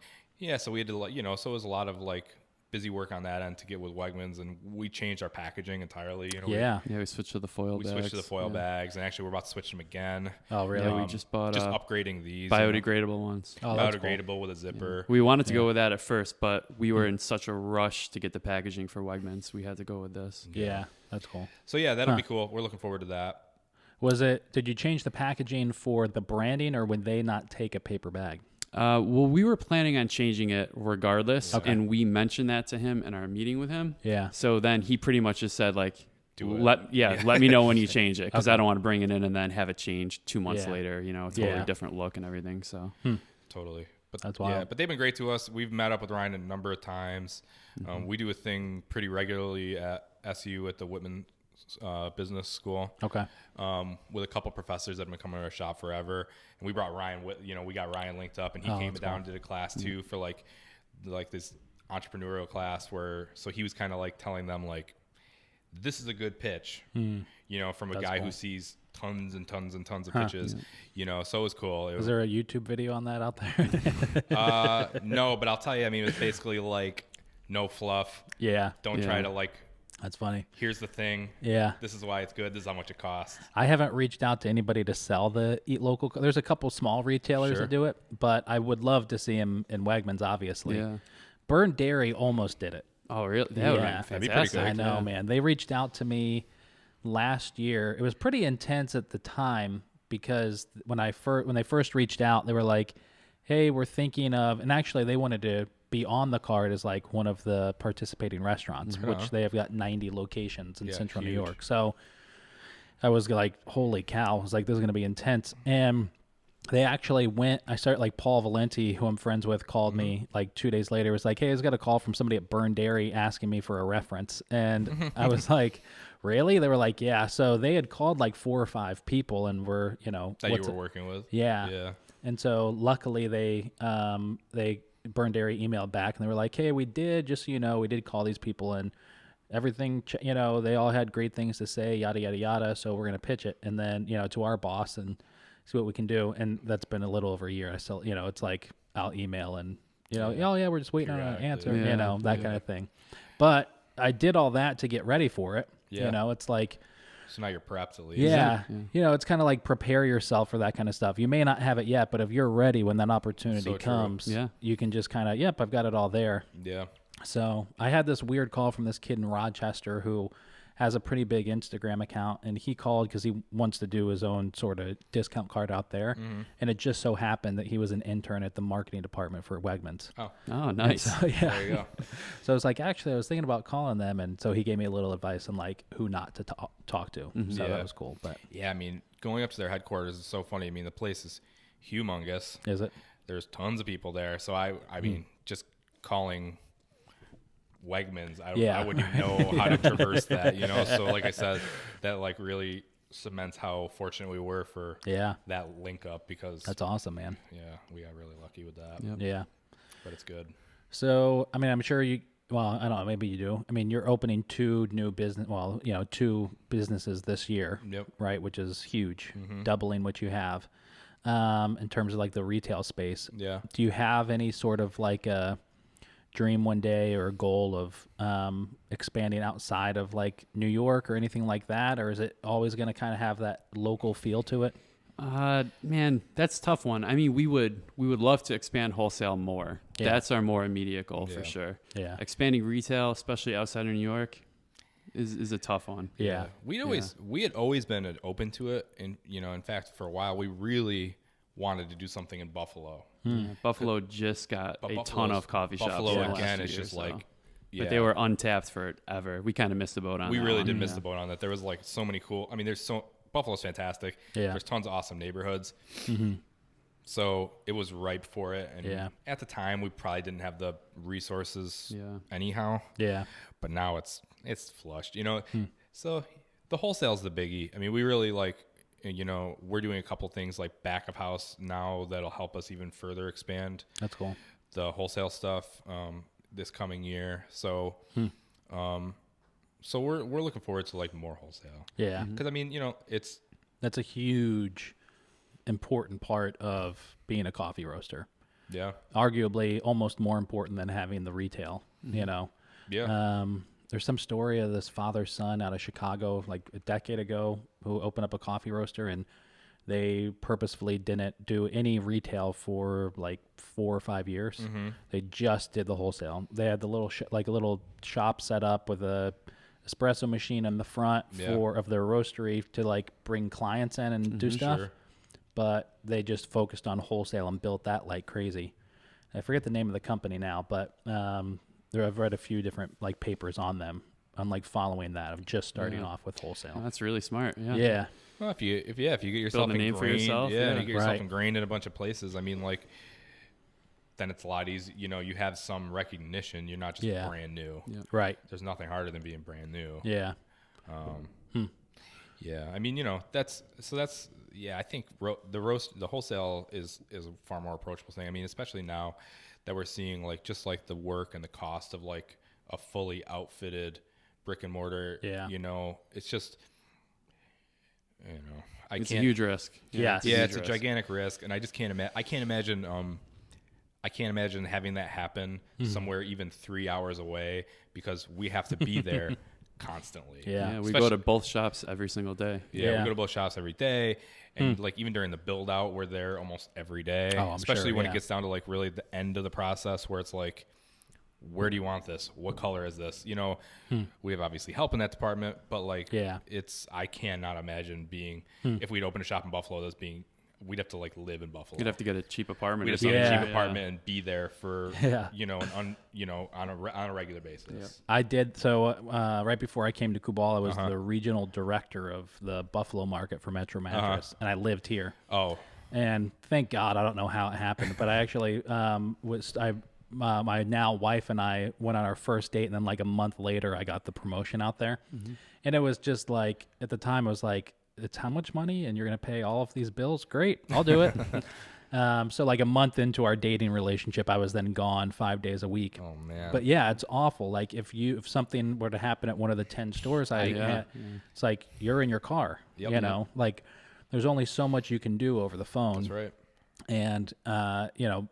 [SPEAKER 2] so we had to, so it was a lot of like busy work on that end to get with Wegmans, and we changed our packaging entirely.
[SPEAKER 3] We switched to the foil bags. We switched to
[SPEAKER 2] the foil bags, and actually we're about to switch them again.
[SPEAKER 1] Oh, really?
[SPEAKER 3] Yeah, we just bought
[SPEAKER 2] upgrading these
[SPEAKER 3] biodegradable ones.
[SPEAKER 1] Oh,
[SPEAKER 2] biodegradable cool. With a zipper.
[SPEAKER 3] We wanted to go with that at first, but we were in such a rush to get the packaging for Wegmans, we had to go with this.
[SPEAKER 1] Yeah, that's cool.
[SPEAKER 2] So that'll be cool. We're looking forward to that.
[SPEAKER 1] Did you change the packaging for the branding, or would they not take a paper bag?
[SPEAKER 3] Well, we were planning on changing it regardless, and we mentioned that to him in our meeting with him.
[SPEAKER 1] Yeah.
[SPEAKER 3] So then he pretty much just said, like, let me know when you change it, because I don't want to bring it in and then have it change 2 months later, totally different look and everything. So
[SPEAKER 2] Totally. But
[SPEAKER 1] that's wild.
[SPEAKER 2] Yeah, but they've been great to us. We've met up with Ryan a number of times. We do a thing pretty regularly at SU at the Whitman Business School.
[SPEAKER 1] Okay.
[SPEAKER 2] With a couple professors that have been coming to our shop forever, and we brought Ryan with. We got Ryan linked up, and he came down and did a class too for like this entrepreneurial class so he was kind of like telling them like, this is a good pitch, from a guy who sees tons and tons and tons of pitches, so it was cool.
[SPEAKER 1] Is there a YouTube video on that out there?
[SPEAKER 2] No, but I'll tell you, I mean, it's basically like no fluff.
[SPEAKER 1] Yeah.
[SPEAKER 2] Don't try to like.
[SPEAKER 1] That's funny.
[SPEAKER 2] Here's the thing.
[SPEAKER 1] Yeah.
[SPEAKER 2] This is why it's good. This is how much it costs.
[SPEAKER 1] I haven't reached out to anybody to sell the Eat Local. There's a couple small retailers that do it, but I would love to see him in Wegmans, obviously.
[SPEAKER 3] Yeah.
[SPEAKER 1] Burn Dairy almost did it.
[SPEAKER 3] Oh, really? That would be
[SPEAKER 2] That'd be pretty
[SPEAKER 3] fantastic.
[SPEAKER 2] good.
[SPEAKER 1] I know, man. They reached out to me last year. It was pretty intense at the time, because when they first reached out, they were like, hey, we're thinking of, and actually they wanted to be on the card as like one of the participating restaurants, which they have got 90 locations in central New York. So I was like, holy cow. I was like, this is going to be intense. And they actually I started like Paul Valenti, who I'm friends with, called me like 2 days later. Was like, hey, I just got a call from somebody at Burn Dairy asking me for a reference. And I was like, really? They were like, yeah. So they had called like 4 or 5 people and were,
[SPEAKER 2] that you were working with.
[SPEAKER 1] Yeah.
[SPEAKER 2] Yeah.
[SPEAKER 1] And so luckily they Burn Dairy emailed back, and they were like, hey, we did, just so you know, we did call these people, and everything, they all had great things to say, yada, yada, yada. So we're going to pitch it. And then, to our boss and see what we can do. And that's been a little over a year. I still, it's like I'll email and, oh yeah, we're just waiting on an answer, that kind of thing. But I did all that to get ready for it.
[SPEAKER 2] Yeah.
[SPEAKER 1] It's like,
[SPEAKER 2] so now you're prepped at least.
[SPEAKER 1] Yeah. It's kind of like prepare yourself for that kind of stuff. You may not have it yet, but if you're ready when that opportunity comes, you can just kind of, I've got it all there.
[SPEAKER 2] Yeah.
[SPEAKER 1] So I had this weird call from this kid in Rochester who has a pretty big Instagram account, and he called because he wants to do his own sort of discount card out there. And it just so happened that he was an intern at the marketing department for Wegmans.
[SPEAKER 3] Oh, nice.
[SPEAKER 1] So,
[SPEAKER 2] There you go.
[SPEAKER 1] So I was like, actually, I was thinking about calling them, and so he gave me a little advice on like who not to talk to. So that was cool. But
[SPEAKER 2] yeah, I mean, going up to their headquarters is so funny. I mean, the place is humongous.
[SPEAKER 1] Is it?
[SPEAKER 2] There's tons of people there. So I mean, just calling Wegmans, I wouldn't even know how to traverse that, So like I said, that like really cements how fortunate we were for that link up, because
[SPEAKER 1] that's awesome, man.
[SPEAKER 2] Yeah, we got really lucky with that.
[SPEAKER 3] Yep.
[SPEAKER 1] Yeah.
[SPEAKER 2] But it's good.
[SPEAKER 1] So, I mean, I'm sure I don't know, maybe you do. I mean, you're opening 2 businesses this year, right? Which is huge, doubling what you have in terms of like the retail space.
[SPEAKER 2] Yeah.
[SPEAKER 1] Do you have any sort of like a dream one day or a goal of expanding outside of like New York or anything like that? Or is it always going to kind of have that local feel to it?
[SPEAKER 3] Man, that's a tough one. I mean, we would love to expand wholesale more.
[SPEAKER 1] Yeah.
[SPEAKER 3] That's our more immediate goal for sure.
[SPEAKER 1] Yeah.
[SPEAKER 3] Expanding retail, especially outside of New York, is a tough one.
[SPEAKER 1] Yeah.
[SPEAKER 2] We had always been open to it. And, in fact, for a while, we really wanted to do something in Buffalo.
[SPEAKER 3] Yeah, Buffalo just got a ton of coffee shops.
[SPEAKER 2] Buffalo again is just
[SPEAKER 3] but they were untapped forever. We kind of missed the boat on that.
[SPEAKER 2] We really did miss the boat on that. There was like so many cool. I mean, Buffalo's fantastic. Yeah. There's tons of awesome neighborhoods. Mm-hmm. So it was ripe for it. And at the time, we probably didn't have the resources anyhow. Yeah. But now it's flushed, you know. So the wholesale's the biggie. I mean, we really you know, we're doing a couple things like back of house now that'll help us even further expand.
[SPEAKER 1] That's cool.
[SPEAKER 2] The wholesale stuff this coming year. So so we're looking forward to like more wholesale.
[SPEAKER 1] Yeah.
[SPEAKER 2] Because I mean, you know,
[SPEAKER 1] that's a huge important part of being a coffee roaster.
[SPEAKER 2] Yeah.
[SPEAKER 1] Arguably almost more important than having the retail, you know.
[SPEAKER 2] Yeah.
[SPEAKER 1] There's some story of this father-son out of Chicago like a decade ago who opened up a coffee roaster, and they purposefully didn't do any retail for like 4 or 5 years. Mm-hmm. They just did the wholesale. They had the little a little shop set up with a espresso machine in the front of their roastery to like bring clients in and do stuff. Sure. But they just focused on wholesale and built that like crazy. I forget the name of the company now, but I've read a few different like papers on them, on like following that of just starting off with wholesale.
[SPEAKER 3] Oh, that's really smart. Yeah.
[SPEAKER 1] Yeah.
[SPEAKER 2] Well, if you get yourself
[SPEAKER 3] build a name for yourself,
[SPEAKER 2] you get yourself ingrained in a bunch of places. I mean, like, then it's a lot easier. You know, you have some recognition. You're not just brand new.
[SPEAKER 1] Yeah. Right.
[SPEAKER 2] There's nothing harder than being brand new.
[SPEAKER 1] Yeah.
[SPEAKER 2] Yeah. I mean, you know, I think the wholesale is a far more approachable thing. I mean, especially now that we're seeing like just like the work and the cost of like a fully outfitted brick and mortar. Yeah. You know, it's just, you know,
[SPEAKER 3] it's a huge risk.
[SPEAKER 2] It's a gigantic risk, and I just can't imagine. I can't imagine having that happen somewhere even 3 hours away, because we have to be there constantly.
[SPEAKER 3] Yeah, we go to both shops every single day.
[SPEAKER 2] Yeah, we go to both shops every day, and like even during the build out, we're there almost every day. Especially when it gets down to like really the end of the process, where it's like, where do you want this? What color is this? You know, we have obviously help in that department, but like, I cannot imagine being, if we'd open a shop in Buffalo, we'd have to like live in Buffalo.
[SPEAKER 3] You'd have to get a cheap apartment.
[SPEAKER 2] We'd have to get a cheap apartment and be there for, you know, on a regular basis. Yeah.
[SPEAKER 1] I did. So right before I came to Kubal, I was the regional director of the Buffalo market for Metro Mattress, and I lived here. Oh. And thank God, I don't know how it happened, but I actually my now wife and I went on our first date, and then like a month later, I got the promotion out there. Mm-hmm. And it was just like, at the time, I was like, it's how much money? And you're going to pay all of these bills? Great, I'll do it. So like a month into our dating relationship, I was then gone 5 days a week. Oh, man. But yeah, it's awful. Like if something were to happen at one of the 10 stores it's like you're in your car, you know, like there's only so much you can do over the phone.
[SPEAKER 2] That's right.
[SPEAKER 1] And, you know,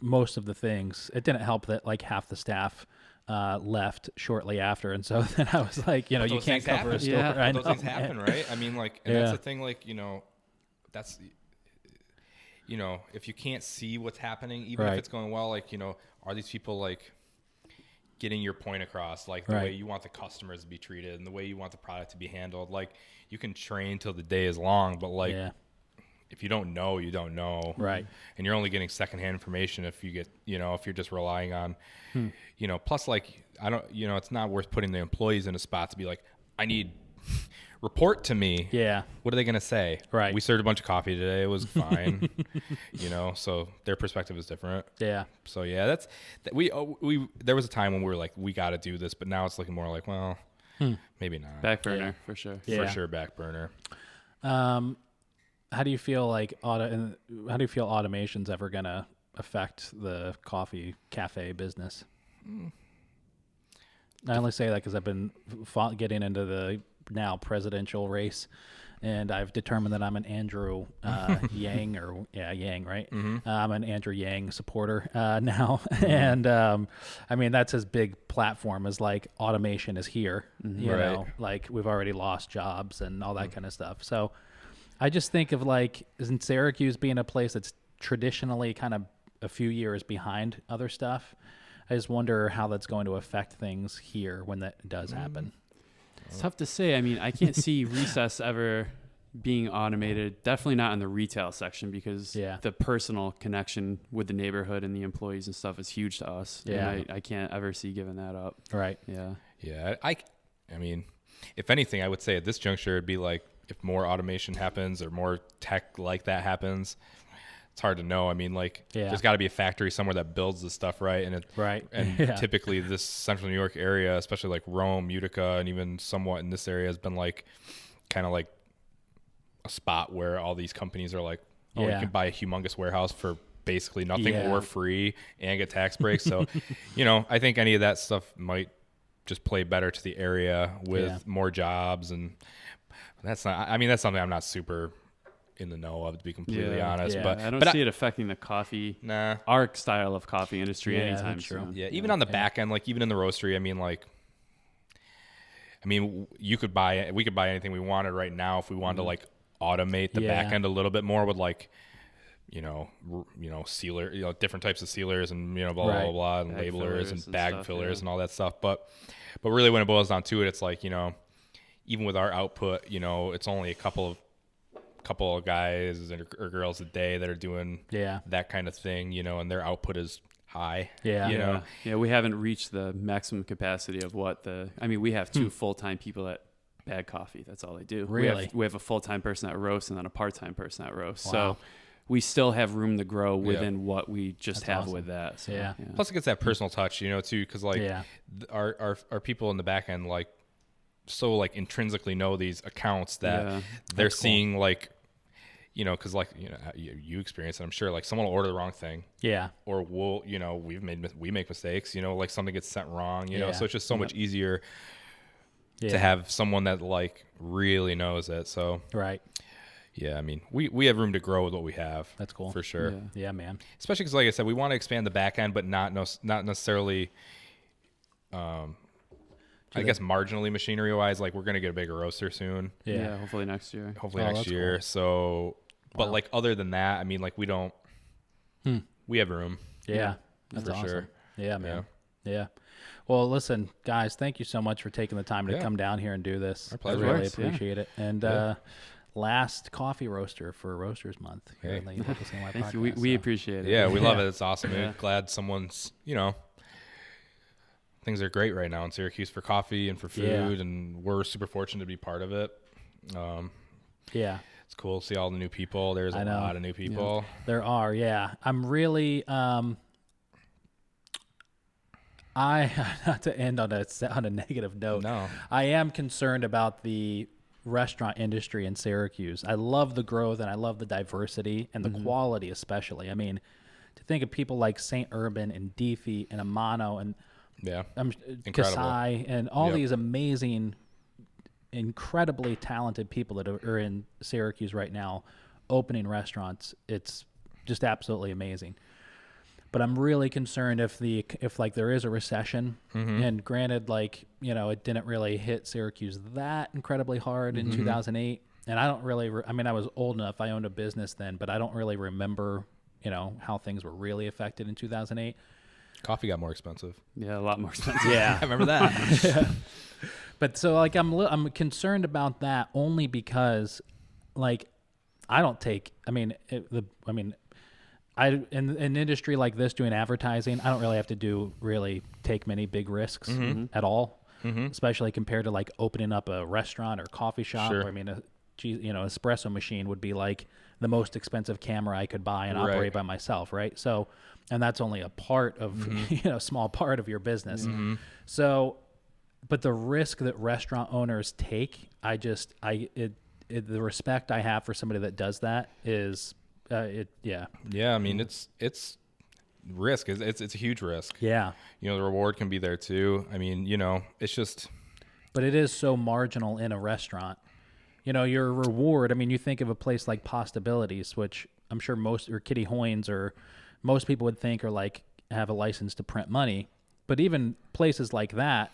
[SPEAKER 1] most of the things, it didn't help that like half the staff left shortly after, and so then I was like, you know, you can't cover a store.
[SPEAKER 2] Yeah, those things happen, right? I mean, like, and that's the thing, like, you know, that's, you know, if you can't see what's happening, even if it's going well, like, you know, are these people like getting your point across, like the way you want the customers to be treated and the way you want the product to be handled? Like, you can train till the day is long, but like, if you don't know, you don't know.
[SPEAKER 1] Right.
[SPEAKER 2] And you're only getting secondhand information if you get, you know, if you're just relying on, you know, plus like, you know, it's not worth putting the employees in a spot to be like, I need, report to me.
[SPEAKER 1] Yeah.
[SPEAKER 2] What are they going to say?
[SPEAKER 1] Right.
[SPEAKER 2] We served a bunch of coffee today. It was fine. You know, so their perspective is different.
[SPEAKER 1] Yeah.
[SPEAKER 2] So yeah, there was a time when we were like, we got to do this, but now it's looking more like, well, maybe not.
[SPEAKER 3] Back burner for sure.
[SPEAKER 2] For sure. Back burner.
[SPEAKER 1] How do you feel like automation's ever going to affect the coffee cafe business? I only say that because I've been getting into the now presidential race, and I've determined that I'm an Andrew Yang, Yang, right? Mm-hmm. I'm an Andrew Yang supporter now. Mm-hmm. And I mean, that's his big platform, is like automation is here, you know, like we've already lost jobs and all that kind of stuff. So I just think of like, isn't Syracuse being a place that's traditionally kind of a few years behind other stuff? I just wonder how that's going to affect things here when that does happen.
[SPEAKER 3] It's tough to say. I mean, I can't see Recess ever being automated, definitely not in the retail section, because
[SPEAKER 1] Yeah.
[SPEAKER 3] the personal connection with the neighborhood and the employees and stuff is huge to us.
[SPEAKER 1] Yeah.
[SPEAKER 3] And I can't ever see giving that up.
[SPEAKER 1] Right.
[SPEAKER 3] Yeah.
[SPEAKER 2] Yeah. I mean, if anything, I would say at this juncture, it'd be like if more automation happens or more tech like that happens, it's hard to know. I mean, like there's got to be a factory somewhere that builds this stuff, right? And and typically this central New York area, especially like Rome, Utica, and even somewhat in this area, has been like kind of like a spot where all these companies are like, oh, you can buy a humongous warehouse for basically nothing or free and get tax breaks. So, I think any of that stuff might just play better to the area with more jobs. And that's something I'm not super in the know of, to be completely honest. But
[SPEAKER 3] I don't see it affecting the coffee, our style of coffee industry anytime soon.
[SPEAKER 2] Yeah, even on the back end, like even in the roastery, we could buy anything we wanted right now if we wanted to like automate the back end a little bit more with like, sealer, different types of sealers and blah blah blah and
[SPEAKER 3] bag
[SPEAKER 2] labelers and bag
[SPEAKER 3] stuff,
[SPEAKER 2] fillers and all that stuff. But really, when it boils down to it, it's like even with our output, it's only a couple of guys or girls a day that are doing that kind of thing, and their output is high.
[SPEAKER 3] Yeah, we haven't reached the maximum capacity of what we have 2 full-time people that bag coffee. That's all they do.
[SPEAKER 1] Really?
[SPEAKER 3] We have a full-time person that roasts and then a part-time person that roasts. Wow. So we still have room to grow within what we just have with that. So,
[SPEAKER 2] Plus it gets that personal touch, too, because like our people in the back end, like, so like intrinsically know these accounts that they're seeing like, because like you experience it, I'm sure, like someone will order the wrong thing, or we make mistakes, like something gets sent wrong, so it's just so much easier to have someone that like really knows it. So we have room to grow with what we have.
[SPEAKER 1] That's cool
[SPEAKER 2] for sure.
[SPEAKER 1] Yeah, man.
[SPEAKER 2] Especially because, like I said, we want to expand the back end, but not necessarily. I guess marginally machinery wise, like we're gonna get a bigger roaster soon.
[SPEAKER 3] Yeah, hopefully next year.
[SPEAKER 2] Cool. So, but like other than that, like we don't. We have room.
[SPEAKER 1] Yeah, that's
[SPEAKER 2] for
[SPEAKER 1] awesome.
[SPEAKER 2] Sure.
[SPEAKER 1] Yeah, man. Yeah. Well, listen, guys, thank you so much for taking the time to come down here and do this.
[SPEAKER 2] Our pleasure.
[SPEAKER 1] I really appreciate it. And last coffee roaster for Roasters Month here on the Eat Local CNY
[SPEAKER 3] Thank
[SPEAKER 1] podcast.
[SPEAKER 3] you. We appreciate it.
[SPEAKER 2] Yeah, we love it. It's awesome. We're glad someone's, things are great right now in Syracuse for coffee and for food, and we're super fortunate to be part of it. It's cool to see all the new people. There's a lot of new people.
[SPEAKER 1] Yeah. There are, I'm really not to end on a negative note.
[SPEAKER 2] No.
[SPEAKER 1] I am concerned about the restaurant industry in Syracuse. I love the growth and I love the diversity and the quality, especially. I mean, to think of people like St. Urban and Deefy and Amano and Kasai and all these amazing, incredibly talented people that are in Syracuse right now opening restaurants. It's just absolutely amazing. But I'm really concerned if there is a recession, and granted, like, it didn't really hit Syracuse that incredibly hard in 2008. And I don't really, I was old enough. I owned a business then, but I don't really remember, how things were really affected in 2008.
[SPEAKER 2] Coffee got more expensive.
[SPEAKER 3] Yeah, a lot more expensive.
[SPEAKER 1] Yeah,
[SPEAKER 2] I remember that.
[SPEAKER 1] But so like I'm concerned about that only because, like, I don't take. In an industry like this doing advertising, I don't really have to take many big risks at all, especially compared to like opening up a restaurant or coffee shop.
[SPEAKER 2] Sure.
[SPEAKER 1] Where, espresso machine would be like the most expensive camera I could buy and operate by myself, right? So, and that's only a part of, small part of your business. So, but the risk that restaurant owners take, the respect I have for somebody that does that is,
[SPEAKER 2] Yeah, it's risk. It's a huge risk.
[SPEAKER 1] Yeah.
[SPEAKER 2] The reward can be there too. It's just.
[SPEAKER 1] But it is so marginal in a restaurant. Your reward, you think of a place like Postabilities, which I'm sure or Kitty Hoynes or most people would think are like have a license to print money. But even places like that,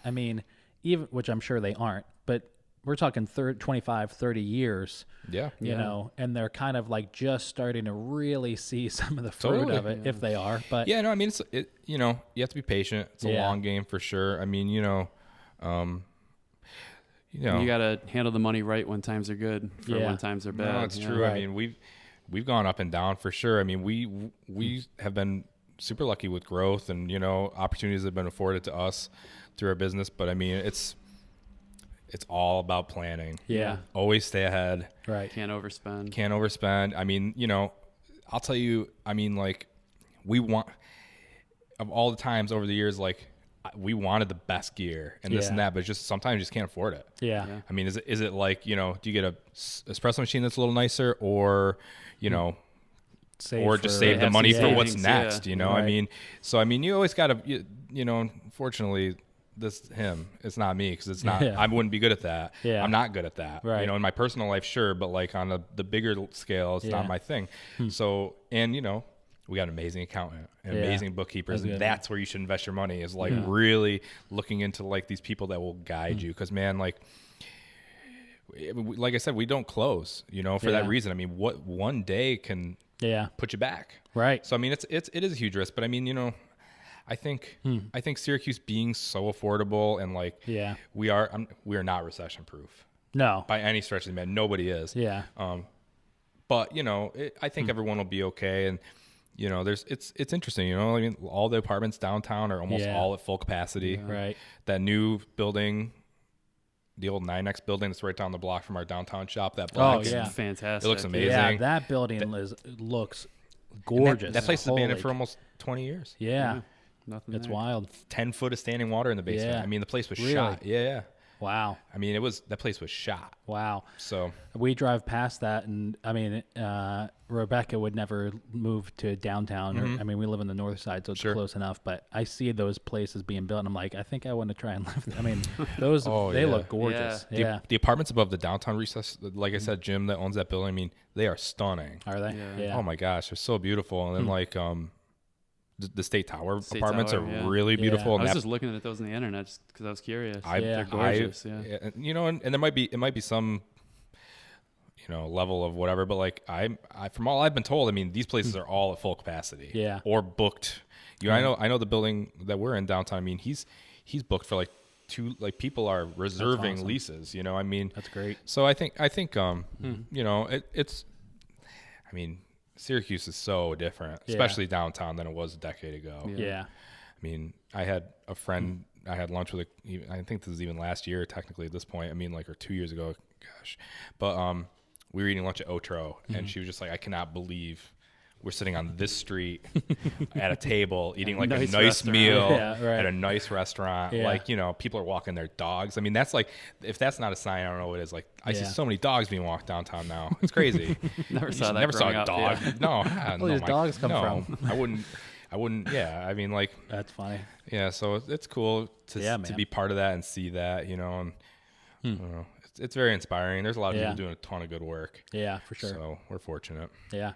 [SPEAKER 1] which I'm sure they aren't, but we're talking 25, 30 years, and they're kind of like just starting to really see some of the fruit of it, if they are. But
[SPEAKER 2] you have to be patient. It's a long game for sure. you know,
[SPEAKER 3] you got to handle the money right when times are good for when times are bad.
[SPEAKER 2] No, it's true.
[SPEAKER 1] Right.
[SPEAKER 2] I mean, we've gone up and down for sure. I mean, we have been super lucky with growth and, you know, opportunities that have been afforded to us through our business. But I mean, it's all about planning.
[SPEAKER 1] Yeah.
[SPEAKER 2] Always stay ahead.
[SPEAKER 1] Right.
[SPEAKER 3] Can't overspend.
[SPEAKER 2] Can't overspend. I mean, you know, I'll tell you, I mean, like, of all the times over the years, like, we wanted the best gear and this and that, but just sometimes you just can't afford it.
[SPEAKER 1] Yeah.
[SPEAKER 2] I mean, is it like, you know, do you get a espresso machine that's a little nicer, or, you know, just save the money for what's next, you know? Right. I mean, so, I mean, you always got to, you know, unfortunately, it's not me, because it's not, I wouldn't be good at that. Yeah. I'm not good at that. Right. You know, in my personal life, sure, but like on the bigger scale, it's not my thing. So, and, you know, we got an amazing accountant and amazing bookkeepers. And that's where you should invest your money, is like really looking into like these people that will guide you. Cause man, like I said, we don't close, you know, for that reason. I mean, what one day can put you back. Right. So, I mean, it is a huge risk, but I mean, you know, I think Syracuse being so affordable and like, we are not recession proof. No, by any stretch of the imagination. Nobody is. Yeah. But you know, I think everyone will be okay. And, you know, it's interesting, you know, I mean, all the apartments downtown are almost all at full capacity. Yeah. Right. That new building, the old 9X building that's right down the block from our downtown shop, that block.
[SPEAKER 3] Oh, yeah. Fantastic.
[SPEAKER 2] It looks amazing.
[SPEAKER 1] Yeah, that building looks gorgeous.
[SPEAKER 2] That place has been in for almost 20 years.
[SPEAKER 1] Yeah. Nothing. It's wild.
[SPEAKER 2] 10 foot of standing water in the basement. Yeah. I mean, the place was shot. Yeah. Wow. I mean, that place was shot.
[SPEAKER 1] Wow.
[SPEAKER 2] So
[SPEAKER 1] we drive past that, and I mean, Rebecca would never move to downtown. Or, I mean, we live on the north side, so it's close enough. But I see those places being built, and I'm like, I think I want to try and live there. I mean, those they look gorgeous. Yeah.
[SPEAKER 2] The apartments above the downtown recess, like I said, Jim that owns that building. I mean, they are stunning.
[SPEAKER 1] Are they?
[SPEAKER 2] Yeah. Oh my gosh, they're so beautiful. And then like the State Tower apartments are really beautiful.
[SPEAKER 3] I was just looking at those on the internet just because I was curious. They're gorgeous.
[SPEAKER 2] You know, and it might be some, you know, level of whatever, but like I from all I've been told, I mean, these places are all at full capacity. Yeah. Or booked. You know, I know the building that we're in downtown. I mean, he's booked for like people are reserving leases. You know, I mean,
[SPEAKER 1] that's great.
[SPEAKER 2] So I think you know, it's. I mean, Syracuse is so different, especially downtown, than it was a decade ago.
[SPEAKER 1] Yeah.
[SPEAKER 2] I mean, I had a friend, I had lunch with I think this is even last year, technically at this point. I mean, like, or 2 years ago, gosh. But we were eating lunch at Otro, and she was just like, I cannot believe we're sitting on this street at a table eating like a nice meal at a nice restaurant. Yeah. Like, you know, people are walking their dogs. I mean, that's like, if that's not a sign, I don't know what it is. Like, I see so many dogs being walked downtown now. It's crazy.
[SPEAKER 3] Never saw
[SPEAKER 2] a dog.
[SPEAKER 3] Yeah.
[SPEAKER 2] No.
[SPEAKER 1] Where these dogs come from?
[SPEAKER 2] I wouldn't. Yeah. I mean, like,
[SPEAKER 1] that's funny.
[SPEAKER 2] Yeah. So it's cool to be part of that and see that, you know, and I don't know, it's very inspiring. There's a lot of people doing a ton of good work.
[SPEAKER 1] Yeah, for sure.
[SPEAKER 2] So we're fortunate.
[SPEAKER 1] Yeah.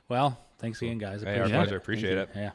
[SPEAKER 1] Well, thanks again, guys.
[SPEAKER 2] Our pleasure. Appreciate it.
[SPEAKER 1] Yeah.